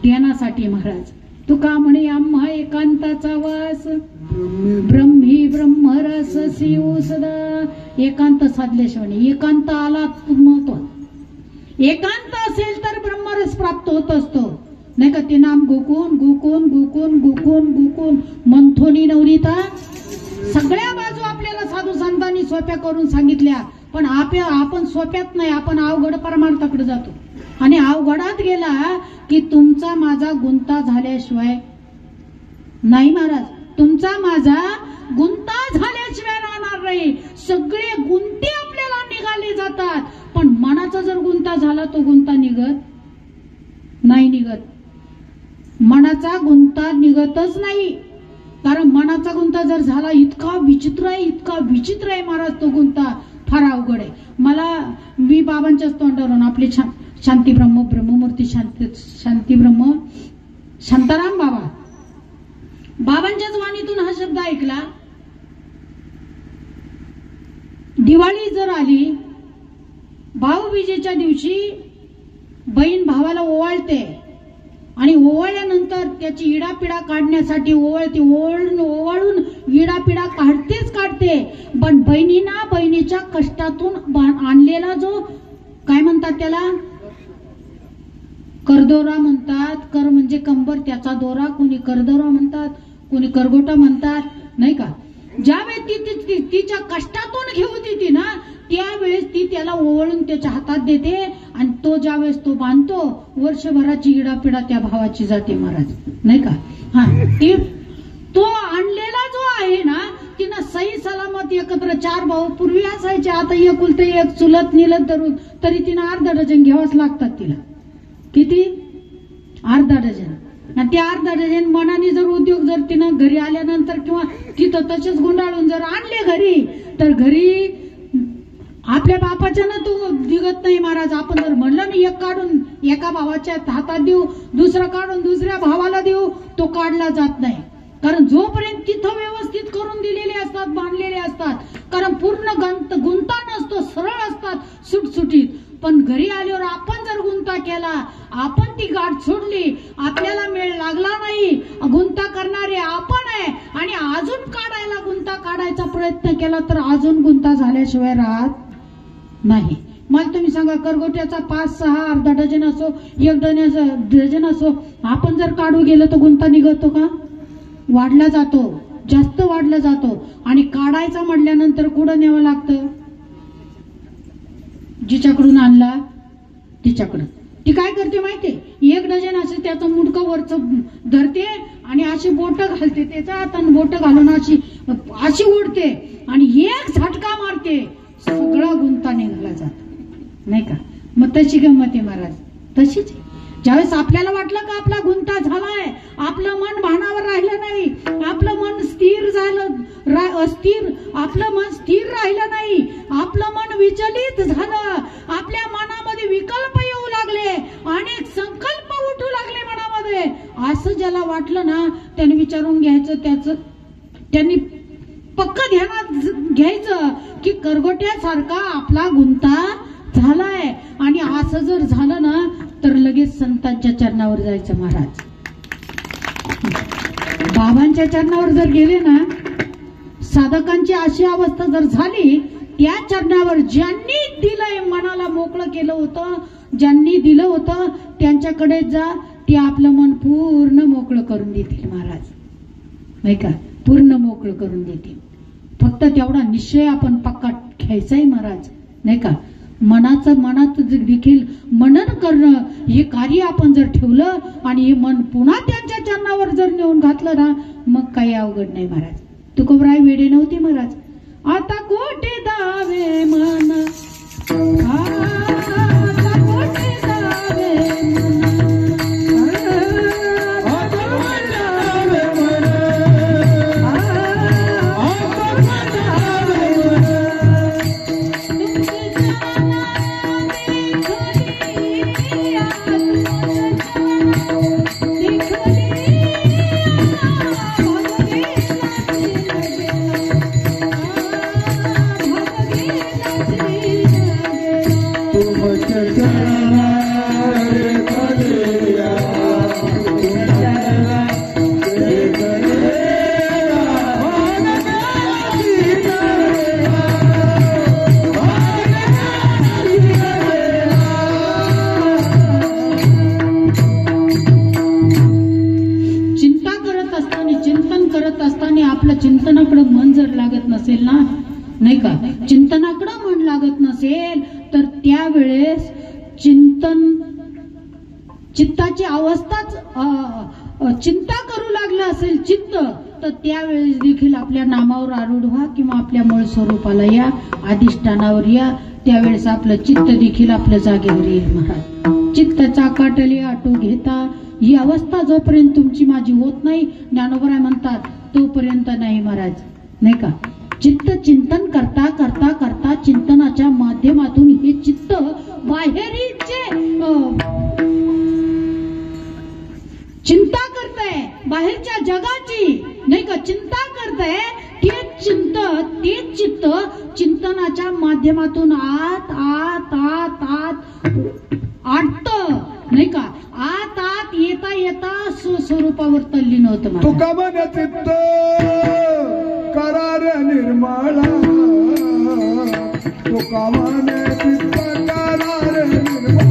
ध्यानासाठी महाराज. तुका म्हणे आम्हा एकांताचा वास ब्रह्मी ब्रह्मी ब्रह्मरस शिव सदा. एकांत साधल्याशिवाय एकांत आला महत्व. एकांत असेल तर ब्रह्मरस प्राप्त होत असतो नाही का. ते नाम गोकून गोकून गोकून गोकून गोकून मंथोनी नवनीता सगळ्या बाजू आपल्याला साधू संतांनी सोप्या करून सांगितल्या. पण आपण सोप्यात नाही, आपण अवघड परमार्थाकडे जातो. आणि अवघडात गेला की तुमचा माझा गुंता झाल्याशिवाय नाही महाराज, तुमचा माझा गुंता झाल्याशिवाय राहणार नाही. सगळे गुंते आपल्याला निघाले जातात, पण मनाचा जर गुंता झाला तो गुंता निघत नाही. मनाचा गुंता निघतच नाही. कारण मनाचा गुंता जर झाला इतका विचित्र आहे, इतका विचित्र आहे महाराज तो गुंता, फार अवघड आहे. मी बाबांच्याच तोंडावरून आपले शांती ब्रह्म ब्रह्ममूर्ती शांती ब्रह्म शांताराम बाबांच्याच वाणीतून हा शब्द ऐकला. दिवाळी जर आली, भाऊबीजेच्या दिवशी बहीण भावाला ओवाळते आणि ओवाळल्यानंतर त्याची इडापिडा काढण्यासाठी ओवाळते. ओवाळून इडापिडा काढते. पण बहिणीना बहिणीच्या कष्टातून आणलेला जो काय म्हणतात त्याला करदोरा म्हणतात. कर म्हणजे कंबर, त्याचा दोरा कोणी करदोरा म्हणतात, कोणी करगोटा म्हणतात नाही का. ज्यावेळेस ती तिच्या कष्टातून घेऊन येते ना, त्यावेळेस ती त्याला ओवाळून त्याच्या हातात देते आणि तो ज्यावेळेस तो बांधतो, वर्षभराची इडापिडा त्या भावाची जाते महाराज नाही का. हा, तो आणलेला जो आहे ना, तिनं सही सलामत एकत्र 4 भाऊ पूर्वी असायचे, आता एकुलते एक चुलत निलत धरून तरी तिनं अर्धा डझन घ्यावाच लागतात तिला. किती? अर्धा डझन. आणि ते अर्धा डझन मनाने जर उद्योग जर तिनं घरी आल्यानंतर किंवा तिथं तसेच गुंडाळून जर आणले घरी, तर घरी आपल्या बापाच्या ना तो निघत नाही महाराज. आपण जर म्हणलं ना एक काढून एका भावाच्या हातात देऊ, दुसरं काढून दुसऱ्या भावाला देऊ, तो काढला जात नाही. कारण जोपर्यंत तिथं व्यवस्थित करून दिलेले असतात, बांधलेले असतात. कारण पूर्ण गुंता नसतो, सरळ असतात सुटसुटीत. पण घरी आल्यावर आपण जर गुंता केला, आपण ती गाठ सोडली, आपल्याला मेळ लागला नाही, गुंता करणारे आपण आहे आणि अजून गुंता काढायचा प्रयत्न केला तर अजून गुंता झाल्याशिवाय राहत नाही. मला तुम्ही सांगा, करगोट्याचा 5-6 अर्धा डझन असो, 1 डझन असो, आपण जर काढू गेलो तर गुंता निघतो का? वाढला जातो, जास्त वाढला जातो. आणि काढायचा म्हटल्यानंतर कुठं न्यावं लागतं? जिच्याकडून आणला तिच्याकडं. ती काय करते माहितीये, 1 डझन असे त्याचं मुंडकं वरच धरते आणि अशी बोट घालते त्याच्या हाताने, बोट घालून अशी ओढते आणि एक झटका मारते, सगळा गुंता निघाला जातो नाही का. मग तशी गंमत आहे महाराज, तशीच. ज्यावेळेस आपल्याला वाटलं का आपला गुंता झालाय, आपलं मन भानावर राहिलं नाही, आपलं मन स्थिर झालं, आपलं मन स्थिर राहिलं नाही, आपलं मन विचलित झालं, आपल्या मनामध्ये विकल्प येऊ लागले, अनेक संकल्प उठू लागले मनामध्ये, असं ज्याला वाटलं ना त्याने विचारून घ्यायचं, त्यांनी पक्क ध्यानात घ्यायचं की करगोट्यासारखा आपला गुंता झालाय. आणि असं जर झालं ना तर लगेच संतांच्या चरणावर जायचं महाराज. बाबांच्या चरणावर जर गेले ना, साधकांची अशी अवस्था जर झाली, त्या चरणावर ज्यांनी दिलंय, मनाला मोकळं केलं होतं, ज्यांनी दिलं होतं त्यांच्याकडे जा, ते आपलं मन पूर्ण मोकळं करून देतील महाराज नाही का. पूर्ण मोकळं करून देतील. फक्त तेवढा निश्चय आपण पक्का घ्यायचाय महाराज नाही का. मनात देखील मनन करणं हे कार्य आपण जर ठेवलं आणि हे मन पुन्हा त्यांच्या चरणावर जर नेऊन घातलं ना, मग काही अवघड नाही महाराज. तुकोबराय वेडे नव्हते महाराज. आता कोठे दावे मन, आता कोठे दावे आपल्या चिंतनाकडे मन जर लागत नसेल ना, नाही का, चिंतनाकडे मन लागत नसेल तर त्यावेळेस चित्ताची अवस्थाच चिंता करू लागलं असेल चित्त, तर त्यावेळेस देखील आपल्या नामावर आरूढ व्हा किंवा आपल्या मूळ स्वरूपाला या, अधिष्ठानावर या. त्यावेळेस आपलं चित्त देखील आपल्या जागेवर येईल महाराज. चित्ताचा काटली आटू घेता, ही अवस्था जोपर्यंत तुमची माझी होत नाही, ज्ञानोबराय म्हणतात तोपर्यंत नाही महाराज, नाही का. चित्त चिंतन करता करता करता चिंतनाच्या माध्यमातून हे चित्त बाहेरीचे चिंता करताय, बाहेरच्या जगाची नाही का चिंता करताय. तेच चित्त चिंतनाच्या माध्यमातून आत आत आत आत आटत, नाही का. आत आत येता येता स्वस्वरूपावर तल्लीन होतं. तुका मन चित्त करार निर्मळा, तुका मन चित्त करार निर्मळा,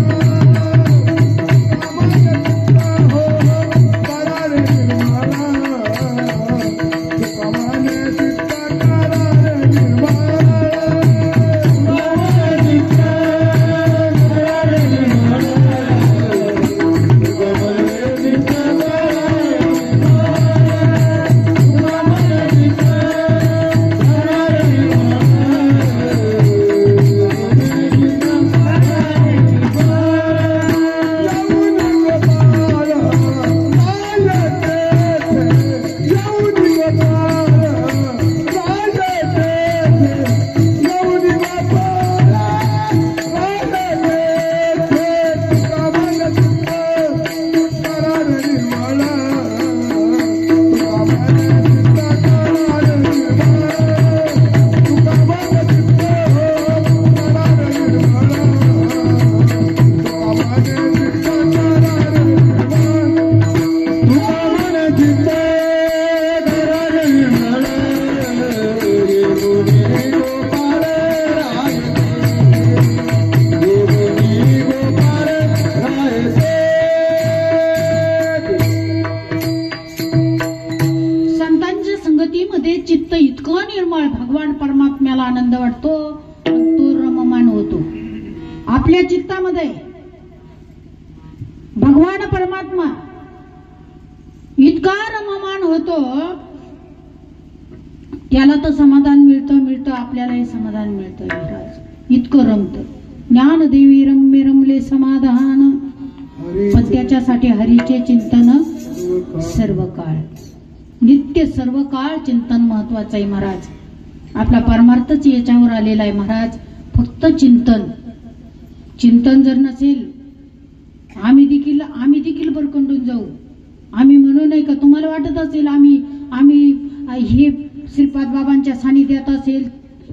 आपल्या चित्तामध्ये भगवान परमात्मा इतका रममान होतो, त्याला तर समाधान मिळतं आपल्यालाही समाधान मिळतं महाराज. इतकं रमतं. ज्ञानदेवी रम्य रमले समाधान, पण त्याच्यासाठी हरीचे चिंतन सर्व काळ, नित्य सर्व काळ चिंतन महत्वाचं आहे महाराज. आपला परमार्थच याच्यावर आलेला आहे महाराज. फक्त चिंतन जर नसेल, आम्ही देखील भरकंडून जाऊ. आम्ही म्हणू नाही का, तुम्हाला वाटत असेल आम्ही हे श्रीपाद बाबांच्या सानिध्यात असेल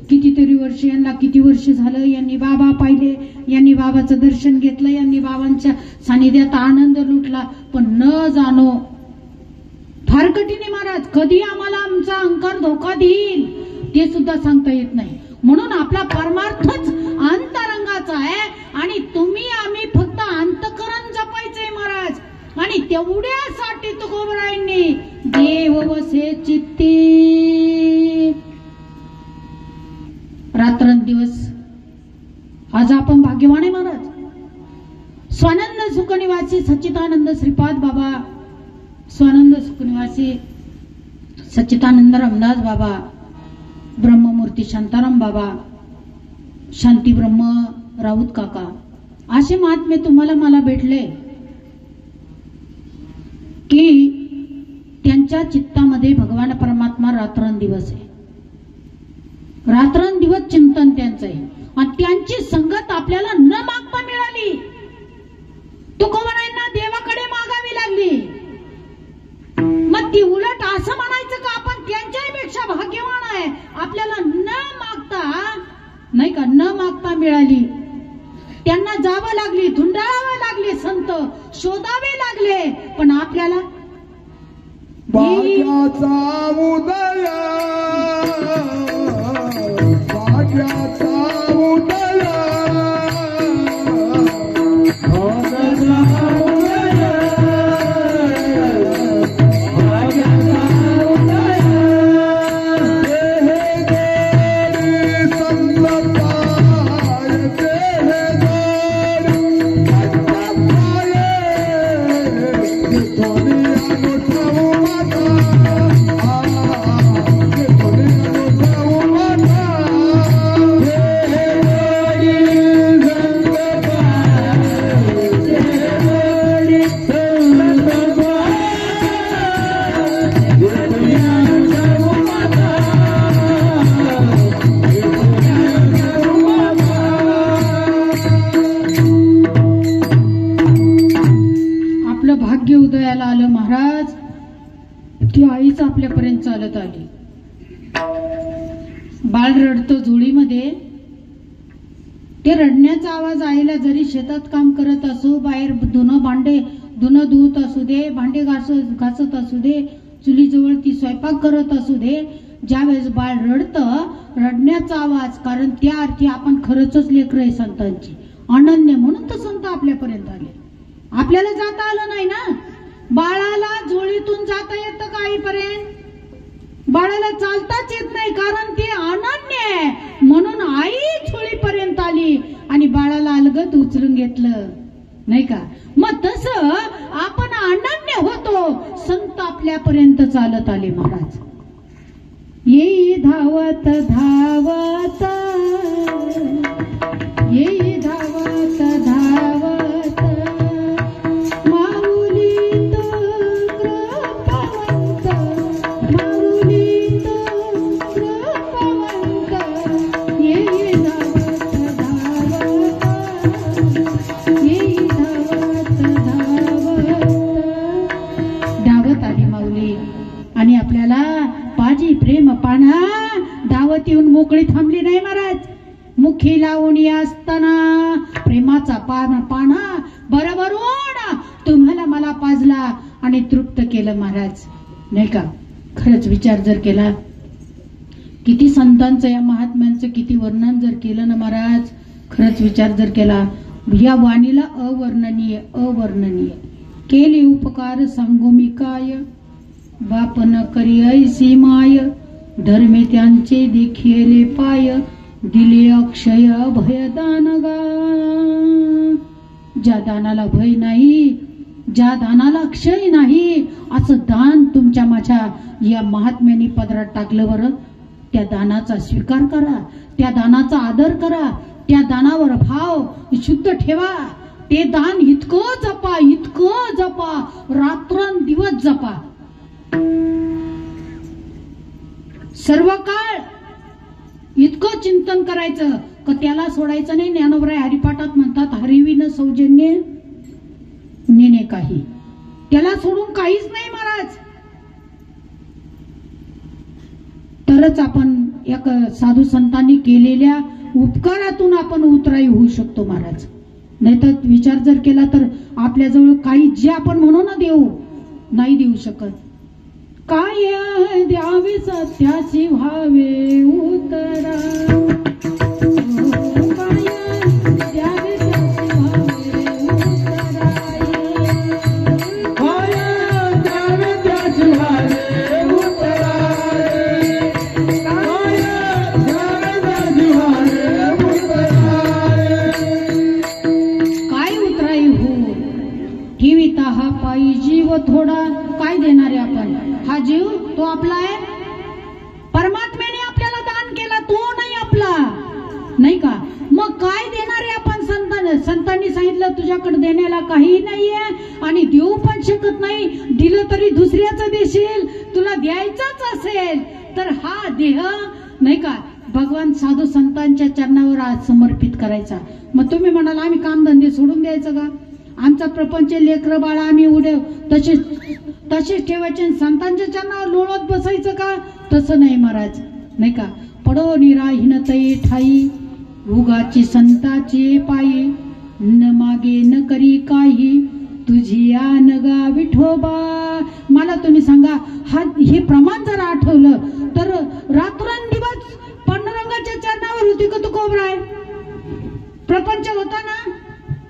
कितीतरी वर्ष, यांना किती वर्ष झालं, यांनी बाबा पाहिले, यांनी बाबाचं दर्शन घेतलं, यांनी बाबांच्या सानिध्यात आनंद लुटला, पण न जाणो फार कठीण आहे महाराज. कधी आम्हाला आमचा अहंकार धोका देईल ते सुद्धा सांगता येत नाही. म्हणून आपला परमार्थच अंतरंगाचा आहे आणि आम्ही फक्त अंतकरण जपायचंय महाराज. आणि तेवढ्यासाठी तुकोबरायांनी देव वसे चित्ती रात्रंदिवस. आज आपण भाग्यवान आहे महाराज. स्वानंद सुखनिवासी सच्चिदानंद श्रीपाद बाबा, स्वानंद सुखनिवासी सच्चिदानंद रामदास बाबा, ब्रह्ममूर्ती शांताराम बाबा, शांती ब्रह्म राऊत काका, असे महात्मे तुम्हाला मला भेटले की त्यांच्या चित्तामध्ये भगवान परमात्मा रात्रंदिवस आहे. रात्रंदिवस चिंतन त्यांचं आहे. आणि त्यांची संगत आपल्याला न मागता मिळाली. तुकोबरायांना देवाकडे मागावी लागली. मग ती उलट असं म्हणायचं का आपण त्यांच्यापेक्षा भाग्यवान आहे, आपल्याला न मागता, नाही का, न मागता मिळाली. त्यांना जावं लागली, धुंडाळावे लागले, संत शोधावे लागले, पण आपल्याला भाग्याचा उदय, भाग्याचा उदय, भाग्याचा उदय, भाग्य उदयाला आलं महाराज. ती आईच आपल्यापर्यंत चालत आली. बाळ रडतं झोळीमध्ये. ते रडण्याचा आवाज आईला जरी शेतात काम करत असो, बाहेर धुणं धुवत असू दे, भांडे घासत असू दे, चुलीजवळ ती स्वयंपाक करत असू दे, ज्यावेळेस बाळ रडतं, रडण्याचा आवाज, कारण त्या अर्थी आपण खरंच लेकरं आहे संतांची, अनन्य, म्हणून तर संत आपल्यापर्यंत आले. आपल्याला जाता आलं नाही ना. बाळाला झोळीतून जाता येतं का आईपर्यंत? बाळाला चालताच येत नाही, कारण ते अनन्य आहे. म्हणून आई झोळीपर्यंत आली आणि बाळाला अलगद उचलून घेतलं, नाही का? मग तसं आपण अनन्य होतो, संत आपल्यापर्यंत चालत आले महाराज. येई धावत धावत, येई धावत धावत, माऊली तो कृपावंत, माऊली तो कृपावंत, येई धावत धावत, येई धावत धावत. धावत आली माऊली आणि आपल्याला पाजी प्रेम पाना धावत येऊन मोकळी थांबली नाही महाराज. मुखी लावून असताना प्रेमाचा पाना बरोबरून तुम्हाला मला पाजला आणि तृप्त केलं महाराज, नाही का? खरंच विचार जर केला, किती संतांचं, या महात्म्यांचं किती वर्णन जर केलं ना महाराज, खरंच विचार जर केला, या वाणीला अवर्णनीय केली उपकार सांगू मी काय, बाप न करी ऐसी माय, धर्मे त्यांचे देखिले पाय, दिले अक्षय भयदान गा. ज्या दानाला भय नाही, ज्या दानाला अक्षय नाही, असं दान तुमच्या माझ्या या महात्म्याने पदरात टाकलं. बरं, त्या दानाचा स्वीकार करा, त्या दानाचा आदर करा, त्या दानावर भाव शुद्ध ठेवा. ते दान इतकं जपा, रात्रंदिवस जपा, सर्व काळ इतकं चिंतन करायचं का त्याला सोडायचं नाही. ज्ञानोबराय हरिपाठात म्हणतात, हरिविन सौजन्य नेणे काही, त्याला सोडून काहीच नाही महाराज. तरच आपण एक साधू संतांनी केलेल्या उपकारातून आपण उतराई होऊ शकतो महाराज. नाहीतर विचार जर केला तर आपल्याजवळ काही जे आपण म्हणू ना देऊ, नाही देऊ शकत. काय द्यावे सत्याची व्हावे उतरा, जीव थोडा. काय देणारे आपण? हा जीव तो आपला आहे. परमात्म्याने आपल्याला दान केला, तो नाही आपला, नाही का? मग काय देणारे आपण? संतांनी सांगितलं तुझ्याकडे देण्याला काही नाहीये आणि देऊ पण शकत नाही. दिलं तरी दुसऱ्याचं देशील, तुला द्यायचाच असेल तर हा देह, नाही का, भगवान साधू संतांच्या चरणावर आज समर्पित करायचा. मग तुम्ही म्हणाल आम्ही कामधंदे सोडून द्यायचं का? आमचा प्रपंच, लेकरं बाळा आम्ही उद्या तसेच ठेवायचे, संतांच्या चरणावर लोळत बसायचं का? तसं नाही महाराज, नाही का? पडो निराहीन तै ठाई, उगाची संताचे पायी, न मागे न करी काही, तुझी या नगा विठोबा. मला तुम्ही सांगा, हे प्रमाण जर आठवलं तर रात्रंदिवस पांडुरंगाच्या चरणावर होती का तुकोबराय? प्रपंच होता ना,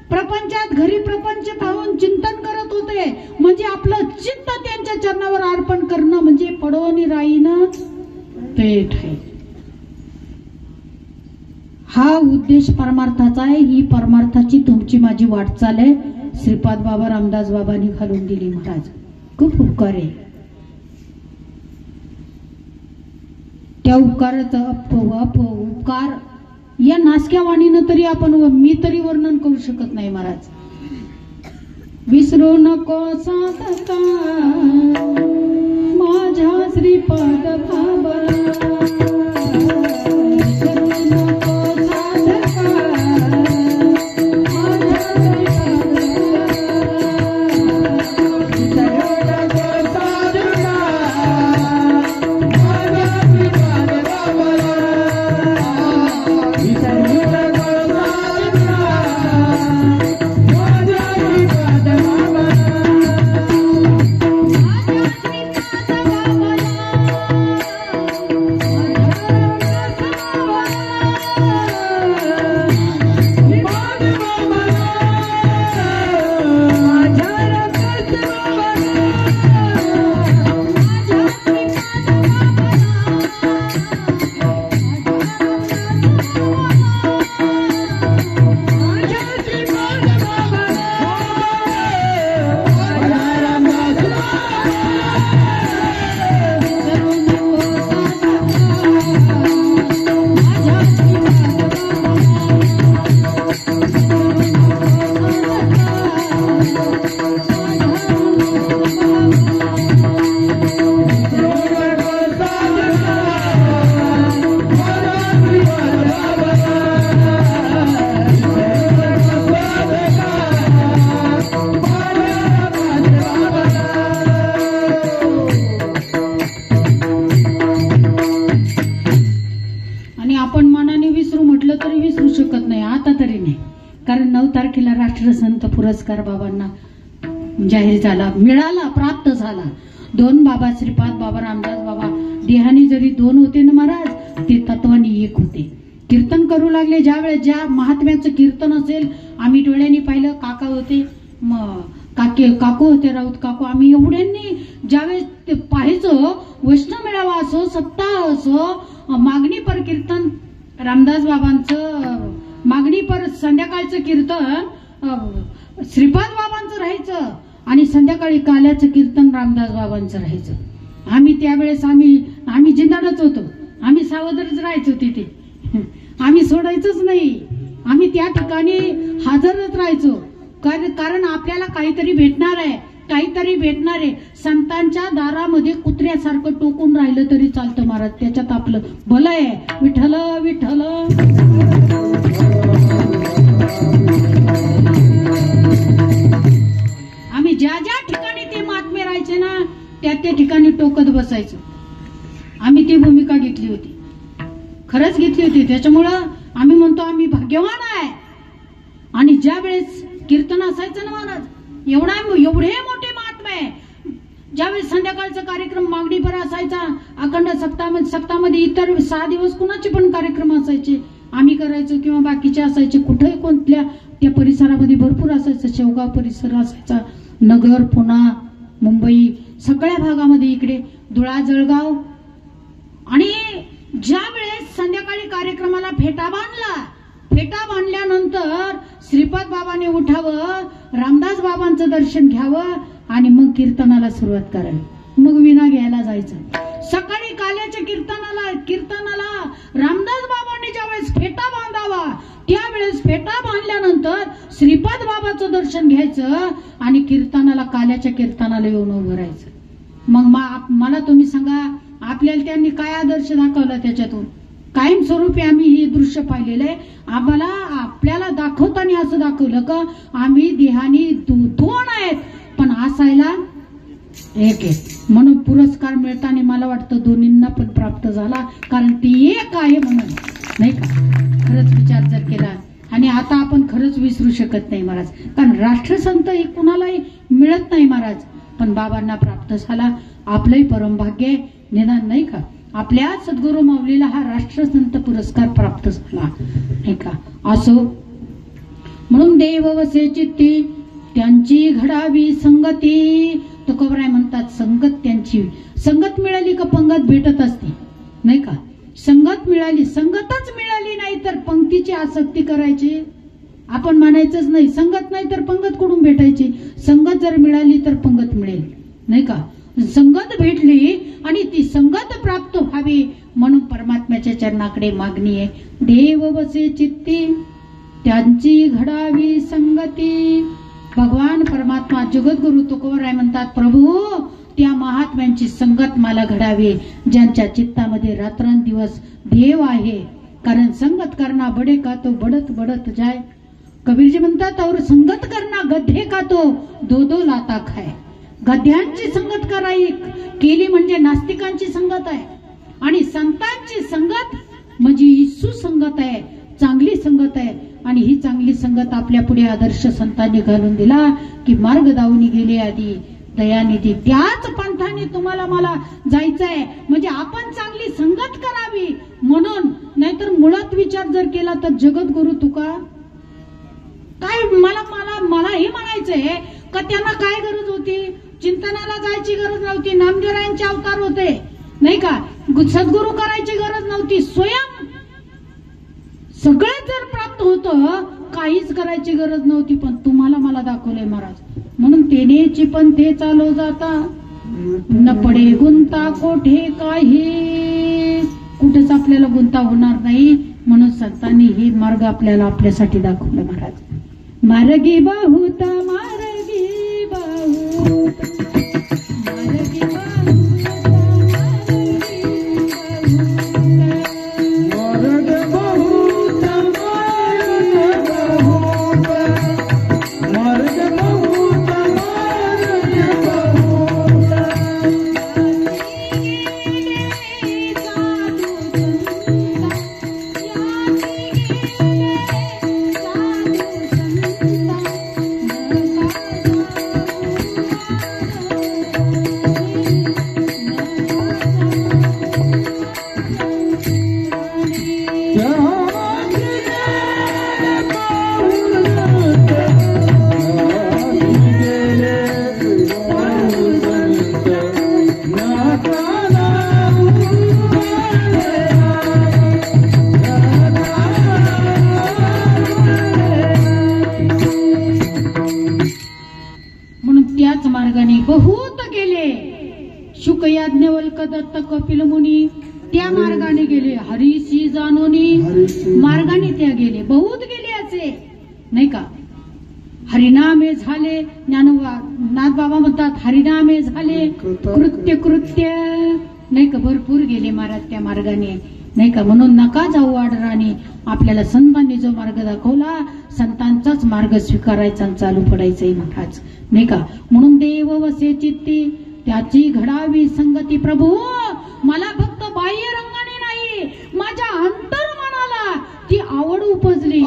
प्रपंचात घरी प्रपंच पाहून चिंतन करत होते, म्हणजे आपलं चित्त त्यांच्या चरणावर अर्पण करणं म्हणजे पडोनी राईनं पेठ आहे. हा उद्देश परमार्थाचा आहे. ही परमार्थाची तुमची माझी वाटचाल आहे. श्रीपाद बाबा रामदास बाबांनी घालून दिली महाराज. खूप उपकार आहे. त्या उपकाराचा उपकार या नासक्या वाणीनं तरी आपण मी तरी वर्णन करू शकत नाही महाराज. विसरू नको साधका माझ्या श्रीपाद बाबा, कारण 9 तारखेला राष्ट्रसंत पुरस्कार बाबांना जाहीर झाला, मिळाला, प्राप्त झाला. 2 बाबा श्रीपाद बाबा रामदास बाबा देहानी जरी 2 होते ना महाराज, ते तत्वानी 1 होते. कीर्तन करू लागले ज्यावेळेस, ज्या महात्म्याचं कीर्तन असेल, आम्ही डोळ्यांनी पाहिलं. काका होते, काकू होते, राऊत काकू. आम्ही एवढ्यांनी ज्यावेळेस ते पाहायचं, वैष्णव मेळावा असो, सप्ताह असो, मागणी पर कीर्तन रामदास बाबांचं, मागणी पर संध्याकाळचं कीर्तन श्रीपाद बाबांचं राहायचं आणि संध्याकाळी काल्याचं कीर्तन रामदास बाबांचं राहायचं. आम्ही त्यावेळेस आम्ही जिंदाडच होतो. आम्ही सावधच राहायचो तिथे. आम्ही सोडायचंच नाही. आम्ही त्या ठिकाणी हजरच राहायचो. कारण आपल्याला काहीतरी भेटणार आहे, काहीतरी भेटणार आहे. संतांच्या दारामध्ये कुत्र्यासारखं टोकून राहिलं तरी चालतं महाराज, त्याच्यात आपलं भलं आहे. विठ्ठल विठ्ठल. आम्ही ज्या ज्या ठिकाणी ते महात्मे राहायचे ना, त्या ठिकाणी टोकत बसायचो. आम्ही ती भूमिका घेतली होती, खरंच घेतली होती. त्याच्यामुळं आम्ही म्हणतो आम्ही भाग्यवान आहे. आणि ज्या वेळेस कीर्तन असायचं ना महाराज, एवढे मोठे महात्मे, ज्यावेळेस संध्याकाळचा कार्यक्रम मागणी पर असायचा, अखंड सप्ताहामध्ये इतर 6 दिवस कुणाचे पण कार्यक्रम असायचे, आम्ही करायचो किंवा बाकीचे असायचे. कुठेही कोणत्या त्या परिसरामध्ये भरपूर असायचं. शेवगाव परिसर असायचा, नगर, पुणा, मुंबई, सगळ्या भागामध्ये, इकडे धुळा, जळगाव. आणि ज्या वेळेस संध्याकाळी कार्यक्रमाला फेटा बांधल्यानंतर श्रीपाद बाबाने उठावं, रामदास बाबांचं दर्शन घ्यावं आणि मग कीर्तनाला सुरुवात करावी. मग विना घ्यायला जायचं. सकाळी काल्याच्या कीर्तनाला रामदास बाबांनी ज्यावेळेस फेटा बांधावा, त्यावेळेस फेटा बांधल्यानंतर श्रीपाद बाबाचं दर्शन घ्यायचं आणि काल्याच्या कीर्तनाला येऊन उभं राहायचं. मग मला तुम्ही सांगा, आपल्याला त्यांनी काय आदर्श दाखवला त्याच्यातून? कायमस्वरूपी आम्ही हे दृश्य पाहिलेलं आहे. आपल्याला दाखवताना असं दाखवलं का आम्ही देहानी 2 आहेत पण असायला 1 आहे. म्हणून पुरस्कार मिळताना मला वाटतं दोन्हींना पण प्राप्त झाला, कारण ती 1 आहे म्हणून, नाही का? खरंच विचार जर केला. आणि आता आपण खरंच विसरू शकत नाही महाराज, कारण राष्ट्रसंत हे कुणालाही मिळत नाही महाराज, पण बाबांना प्राप्त झाला. आपलंही परमभाग्य निदान, नाही का? आपल्या सद्गुरू माऊलीला हा राष्ट्रसंत पुरस्कार प्राप्त झाला, नाही का? असो म्हणून देव वसे चित्ती त्यांची घडावी संगती. तुकोबराय म्हणतात, संगत मिळाली का पंगत भेटत असते, नाही का? संगतच मिळाली नाही तर पंक्तीची आसक्ती करायची आपण म्हणायचंच नाही संगत नाही तर पंगत कुठून भेटायची, संगत जर मिळाली तर पंगत मिळेल, नाही का. संगत भेटली आणि ती संगत प्राप्त व्हावी म्हणून परमात्म्याच्या चरणाकडे मागणी आहे. देव बसे चित्ती त्यांची घडावी संगती. भगवान परमात्मा जगद्गुरु तुकोबराय म्हणतात, प्रभू त्या महात्म्यांची संगत मला घडावी ज्यांच्या चित्तामध्ये रात्रंदिवस देव आहे. कारण संगत करना बडे का तो बडत बडत जाय. कबीरजी म्हणतात, और संगत करना गधे का तो दो दो लाता खाय. गध्यांची संगत कराई केली म्हणजे नास्तिकांची संगत आहे आणि संतांची संगत म्हणजे येशू संगत आहे, चांगली संगत आहे. आणि ही चांगली संगत आपल्या पुढे आदर्श संतांनी घालून दिला की मार्ग दावणी गेले आधी दयानिधी. त्याच पंथाने तुम्हाला मला जायचंय म्हणजे आपण चांगली संगत करावी म्हणून. नाहीतर मुळात विचार जर केला तर जगद्गुरु तुका काय मला मला मला हे म्हणायचंय का त्यांना काय गरज होती, चिंतनाला जायची गरज नव्हती, नामदेवरायांचे अवतार होते, नाही का, सद्गुरु करायची गरज नव्हती, स्वयं सगळं जर प्राप्त होतं काहीच करायची गरज नव्हती. पण तुम्हाला मला दाखवलंय महाराज म्हणून तेनेची पण ते चालू जाता न पडे गुंता कोठे काही. कुठेच आपल्याला गुंता होणार नाही म्हणून संतांनी हे मार्ग आपल्याला आपल्यासाठी दाखवलं महाराज. मार्गी बहुत मार्गी बहुत मार्गी बहुत गेले. शुक याज्ञवल्क दत्त कपिल मुनी त्या मार्गाने गेले. हरीशी जानोनी मार्गाने त्या गेले. बहुत गेले असे नाही का. हरिनामे झाले. नाथ बाबा म्हणतात हरिनामे झाले कृत्य कृत्य नाही का. भरपूर गेले महाराज त्या मार्गाने नाही का. म्हणून नका जाऊ आडराणी. आपल्याला संतांनी जो मार्ग दाखवला संतांचाच मार्ग स्वीकारायचा आणि चालू पडायचंय महाराज नाही का. म्हणून देव वसे चित्ती त्याची घडावी संगती. प्रभू मला फक्त बाह्य रंगाने नाही माझ्या अंतर्मनाला ती आवड उपजली.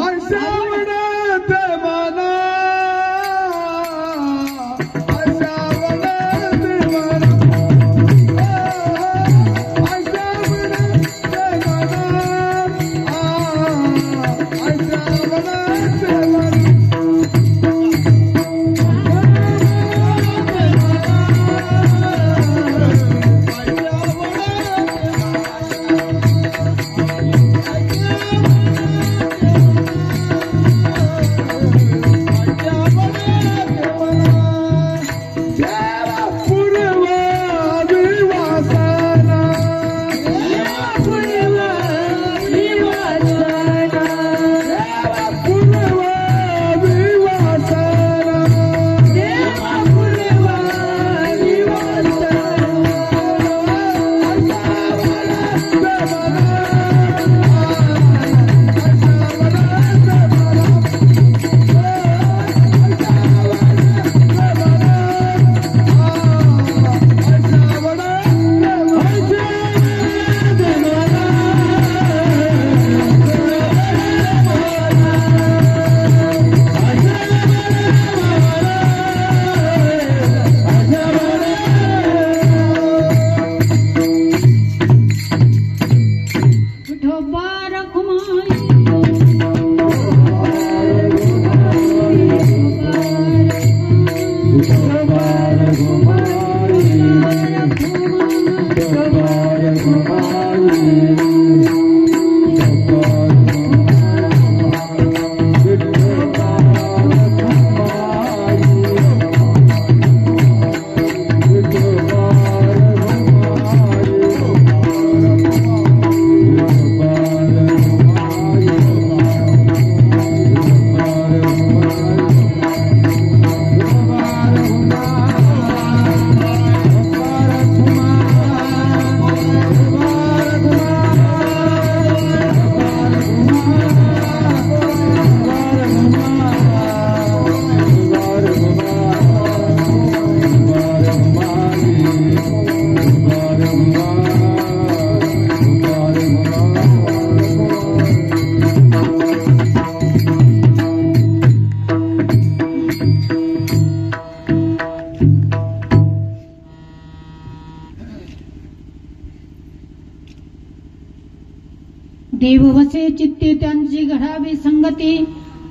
देव वसे चित्ते त्यांची घडावी संगती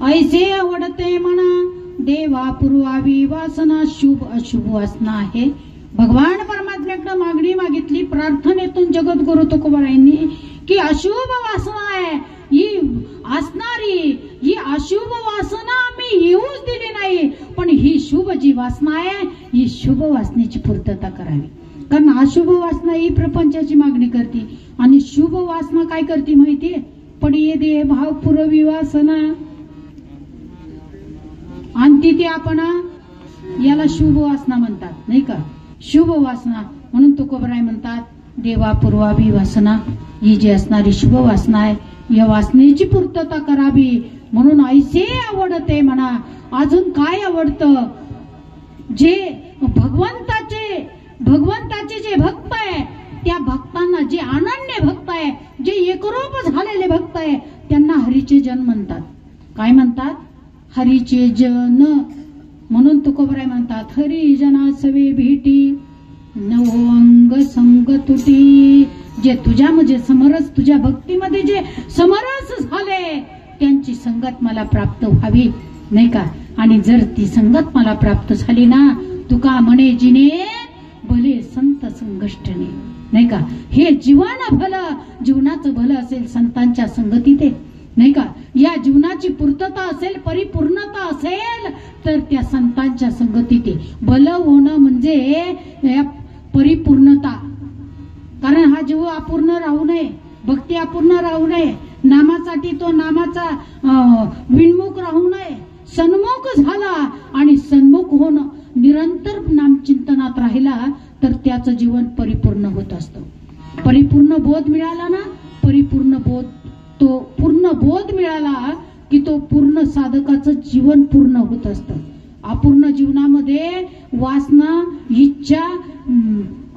ऐसे आवडते म्हणा देवा पुरवावी वासना शुभ अशुभ वासना आहे. भगवान परमात्म्याकडे मागणी मागितली प्रार्थनेतून जगद्गुरु तुकोबारायांनी की अशुभ वासना आहे ही असणारी ही अशुभ वासना आम्ही येऊच दिली नाही, पण ही शुभ जी वासना आहे ही शुभ वासनेची पूर्तता करावी. कारण अशुभ वासना ही प्रपंचाची मागणी करते आणि शुभ वासना काय करते माहितीये, पडिये दे भाव पुरवी वासना आणि ते आपण याला शुभ वासना म्हणतात नाही का. शुभ वासना म्हणून तुकोबराय म्हणतात देवा पुरवावी वासना ही जी असणारी शुभ वासना आहे या वासनेची पूर्तता करावी म्हणून ऐसे आवडते म्हणा. अजून काय आवडतं, जे भगवंताचे जे भक्त आहे त्या भक्तांना, जे अनन्य भक्त आहे, जे एकरूप झालेले भक्त आहे त्यांना हरीचे जन म्हणतात. काय म्हणतात, हरीचे जन. म्हणून तुकोबराय म्हणतात हरिजना सवे भेटी नवो अंग संग तुटी. जे तुझ्या म्हणजे समरस, तुझ्या भक्तीमध्ये जे समरस झाले त्यांची संगत मला प्राप्त व्हावी नाही का. आणि जर ती संगत मला प्राप्त झाली ना, तुका म्हणे जिने भले संत संगष्टने नाही का. हे जीवन भलं, जीवनाचं भलं असेल संतांच्या संगतीत नाही का. या जीवनाची पूर्तता असेल, परिपूर्णता असेल तर त्या संतांच्या संगतीत भलं होणं म्हणजे परिपूर्णता. कारण हा जीव अपूर्ण राहू नये, भक्ती अपूर्ण राहू नये, नामासाठी तो नामाचा विणमुख राहू नये, सन्मुख झाला आणि सन्मुख होणं निरंतर नामचिंतनात राहिला तर त्याचं जीवन परिपूर्ण होत असतं. परिपूर्ण बोध मिळाला ना, परिपूर्ण बोध, तो पूर्ण बोध मिळाला की तो पूर्ण साधकाचं जीवन पूर्ण होत असतं. अपूर्ण जीवनामध्ये वासना, इच्छा,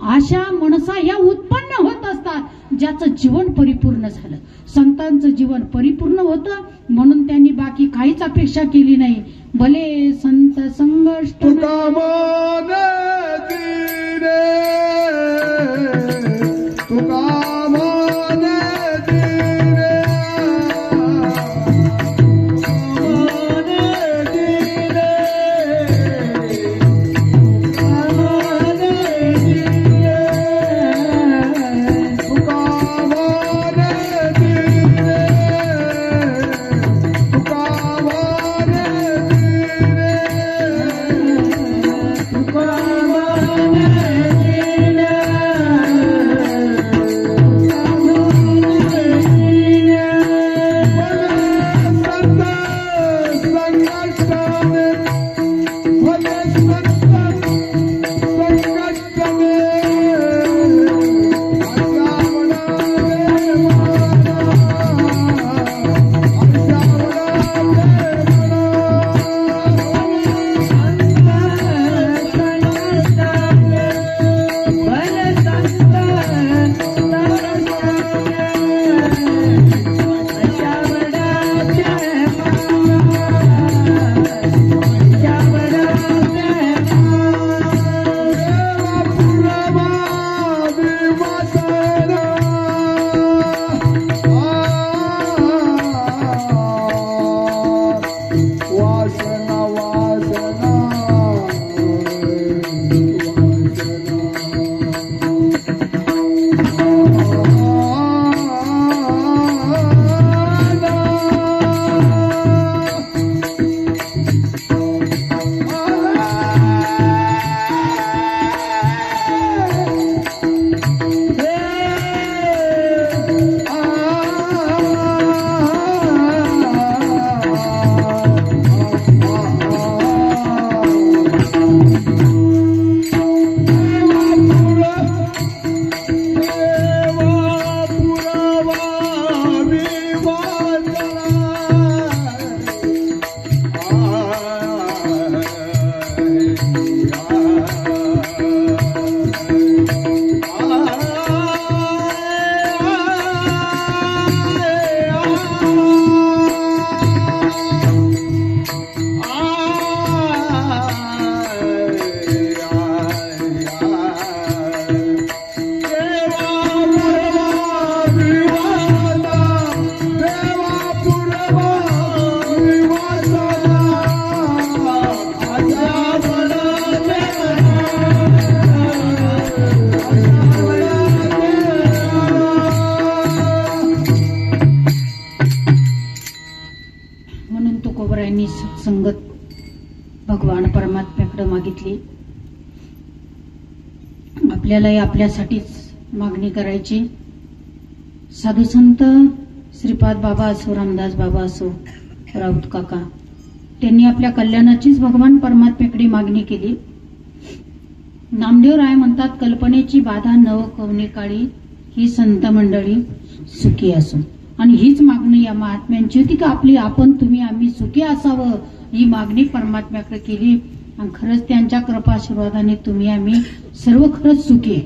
आशा, मनसा या उत्पन्न होत असतात. ज्याचं जीवन परिपूर्ण झालं, संतांचं जीवन परिपूर्ण होतं म्हणून त्यांनी बाकी काहीच अपेक्षा केली नाही. भले संत संगष्ट मागितली. आपल्यालाही आपल्यासाठीच मागणी करायची. साधू संत श्रीपाद बाबा असो, रामदास बाबा असो, राऊत काका, त्यांनी आपल्या कल्याणाचीच भगवान परमात्म्याकडे मागणी केली. नामदेव राय म्हणतात, कल्पनेची बाधा नव कवने काळी, ही संत मंडळी सुखी असो. आणि हीच मागणी या महात्म्यांची होती की आपण तुम्ही आम्ही सुखी असावं, ही मागणी परमात्म्याकडे केली. आणि खरंच त्यांच्या कृपाशीर्वादाने तुम्ही आम्ही सर्व खरंच सुखी आहे,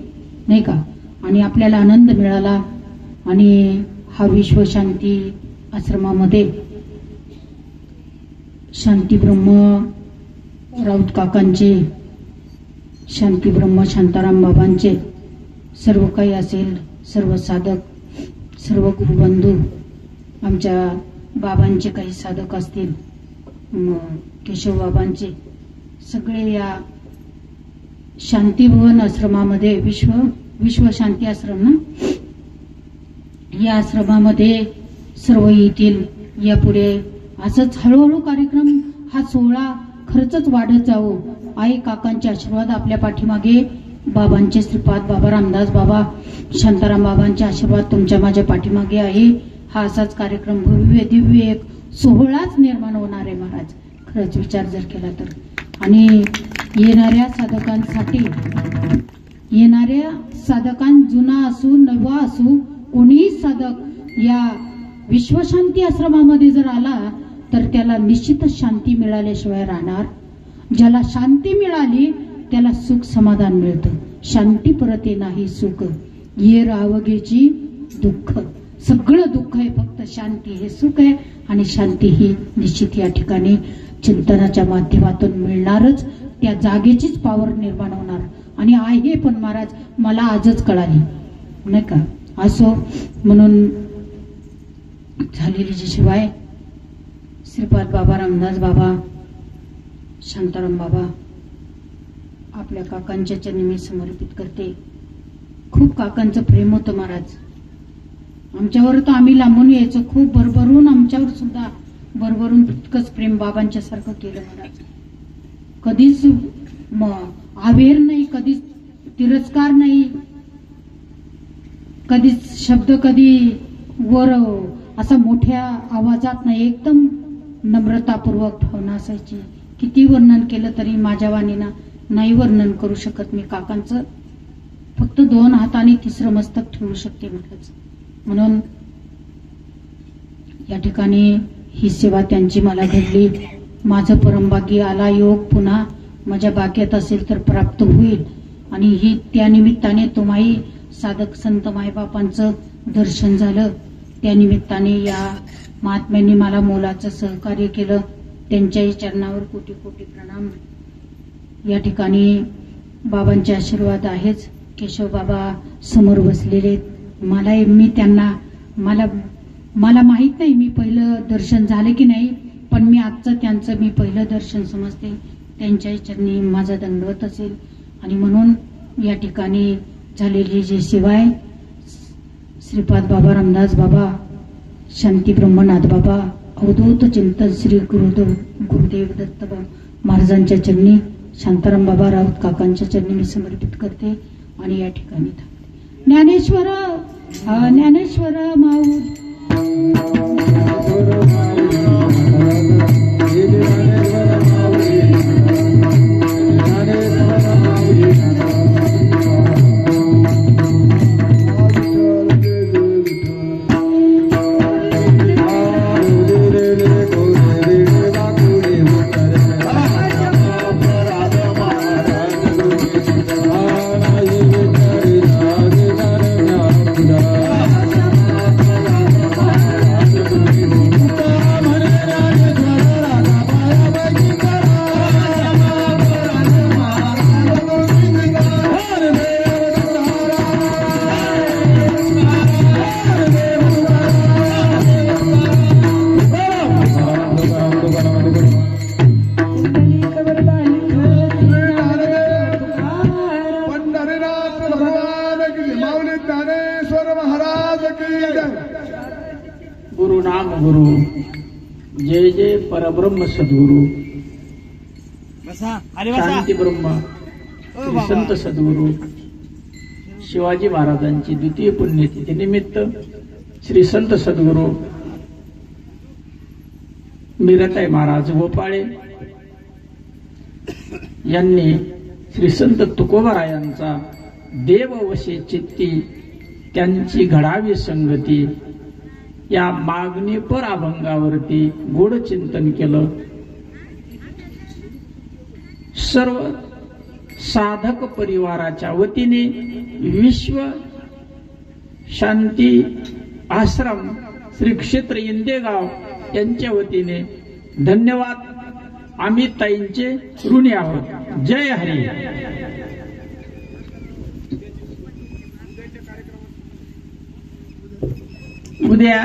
नाही का. आणि आपल्याला आनंद मिळाला. आणि हा विश्वशांती आश्रमामध्ये शांती ब्रह्म राऊत काकांचे, शांती ब्रह्म शांताराम बाबांचे, सर्व काही असेल, सर्व साधक, सर्व गुरुबंधू, आमच्या बाबांचे काही साधक असतील, केशव बाबांचे, सगळे या शांतीभवन आश्रमामध्ये, विश्व शांती आश्रम ना, या आश्रमामध्ये सर्व येतील. यापुढे असंच हळूहळू कार्यक्रम हा सोहळा खरंच वाढत जावो. आई काकांचे आशीर्वाद आपल्या पाठीमागे, बाबांचे श्रीपाद बाबा, रामदास बाबा, शांताराम बाबांचे आशीर्वाद तुमच्या माझ्या पाठीमागे आहे. हा असाच कार्यक्रम भव्य दिव्य एक सोहळाच निर्माण होणार आहे महाराज, खरंच विचार जर केला तर. आणि येणाऱ्या साधकां जुना असू नवा असू, कोणीही साधक या विश्वशांती आश्रमामध्ये जर आला तर त्याला निश्चितच शांती मिळाल्याशिवाय राहणार. ज्याला शांती मिळाली त्याला सुख समाधान मिळतं. शांती परते नाही सुख, ये रावगेची दुःख. सगळं दुःख आहे, फक्त शांती हे सुख आहे. आणि शांती ही निश्चित या ठिकाणी चिंतनाच्या माध्यमातून मिळणारच. त्या जागेचीच पावर निर्माण होणार. आणि आहे पण महाराज मला आजच कळाली, नाही का. असो, म्हणून झालेली जी शिवाय श्रीपाद बाबा, रामदास बाबा, शांताराम बाबा आपल्या काकांच्या चरणी मी समर्पित करते. खूप काकांचं प्रेम होतं महाराज आमच्यावर. तर आम्ही लांबून यायचो, खूप भरभरून आमच्यावर सुद्धा भरभरून तितकंच प्रेम बाबांच्या सारखं केलं महाराज. कधीच आवेर नाही, कधीच तिरस्कार नाही, कधीच शब्द कधी वर असा मोठ्या आवाजात नाही, एकदम नम्रतापूर्वक भावना असायची. किती वर्णन केलं तरी माझ्या वाणीनं नाही वर्णन करू शकत मी काकांचं. फक्त 2 हातांनी तिसरं मस्तक ठेवू शकते म्हटलंच. म्हणून या ठिकाणी ही सेवा त्यांची मला घडली. माझं परमभाग्य आला, योग पुन्हा माझ्या भाग्यात असेल तर प्राप्त होईल. आणि ही त्या निमित्ताने तुम्हाही साधक संत मायबापांचं दर्शन झालं. त्या निमित्ताने या महात्म्यांनी मला मोलाचं सहकार्य केलं. त्यांच्याही चरणावर कोटी कोटी प्रणाम. या ठिकाणी बाबांचे आशीर्वाद आहेच. केशव बाबा समोर बसलेले, मी त्यांना मला माहित नाही मी पहिलं दर्शन झालं की नाही, पण मी आजचं त्यांचं मी पहिलं दर्शन समजते. त्यांच्याही चरणी माझा दंडवत असेल. आणि म्हणून या ठिकाणी झालेली जी सेवा आहे, श्रीपाद बाबा, रामदास बाबा, शांती ब्रह्मनाथ बाबा, अवधूत चिंतन श्री गुरुदेव दत्त महाराजांच्या चरणी, शांताराम बाबा, राऊत काकांच्या चरणी मी समर्पित करते. आणि या ठिकाणी ज्ञानेश्वर माऊ गुरु नाम गुरु, जय जय परब्रह्म सद्गुरु. शांती ब्रह्म श्री संत सद्गुरू शिवाजी महाराजांची द्वितीय पुण्यतिथी निमित्त श्री संत सद्गुरू मीराताई महाराज गोपाळे यांनी श्री संत तुकोबारायांचा देववशे चित्ती त्यांची घडावी संगती या मागणीपर अभंगावरती गोड चिंतन केलं. सर्व साधक परिवाराच्या वतीने विश्व शांती आश्रम श्री क्षेत्र इंदेगाव यांच्या वतीने धन्यवाद. आम्ही ताईंचे ऋणी आहोत. जय हरी. उद्या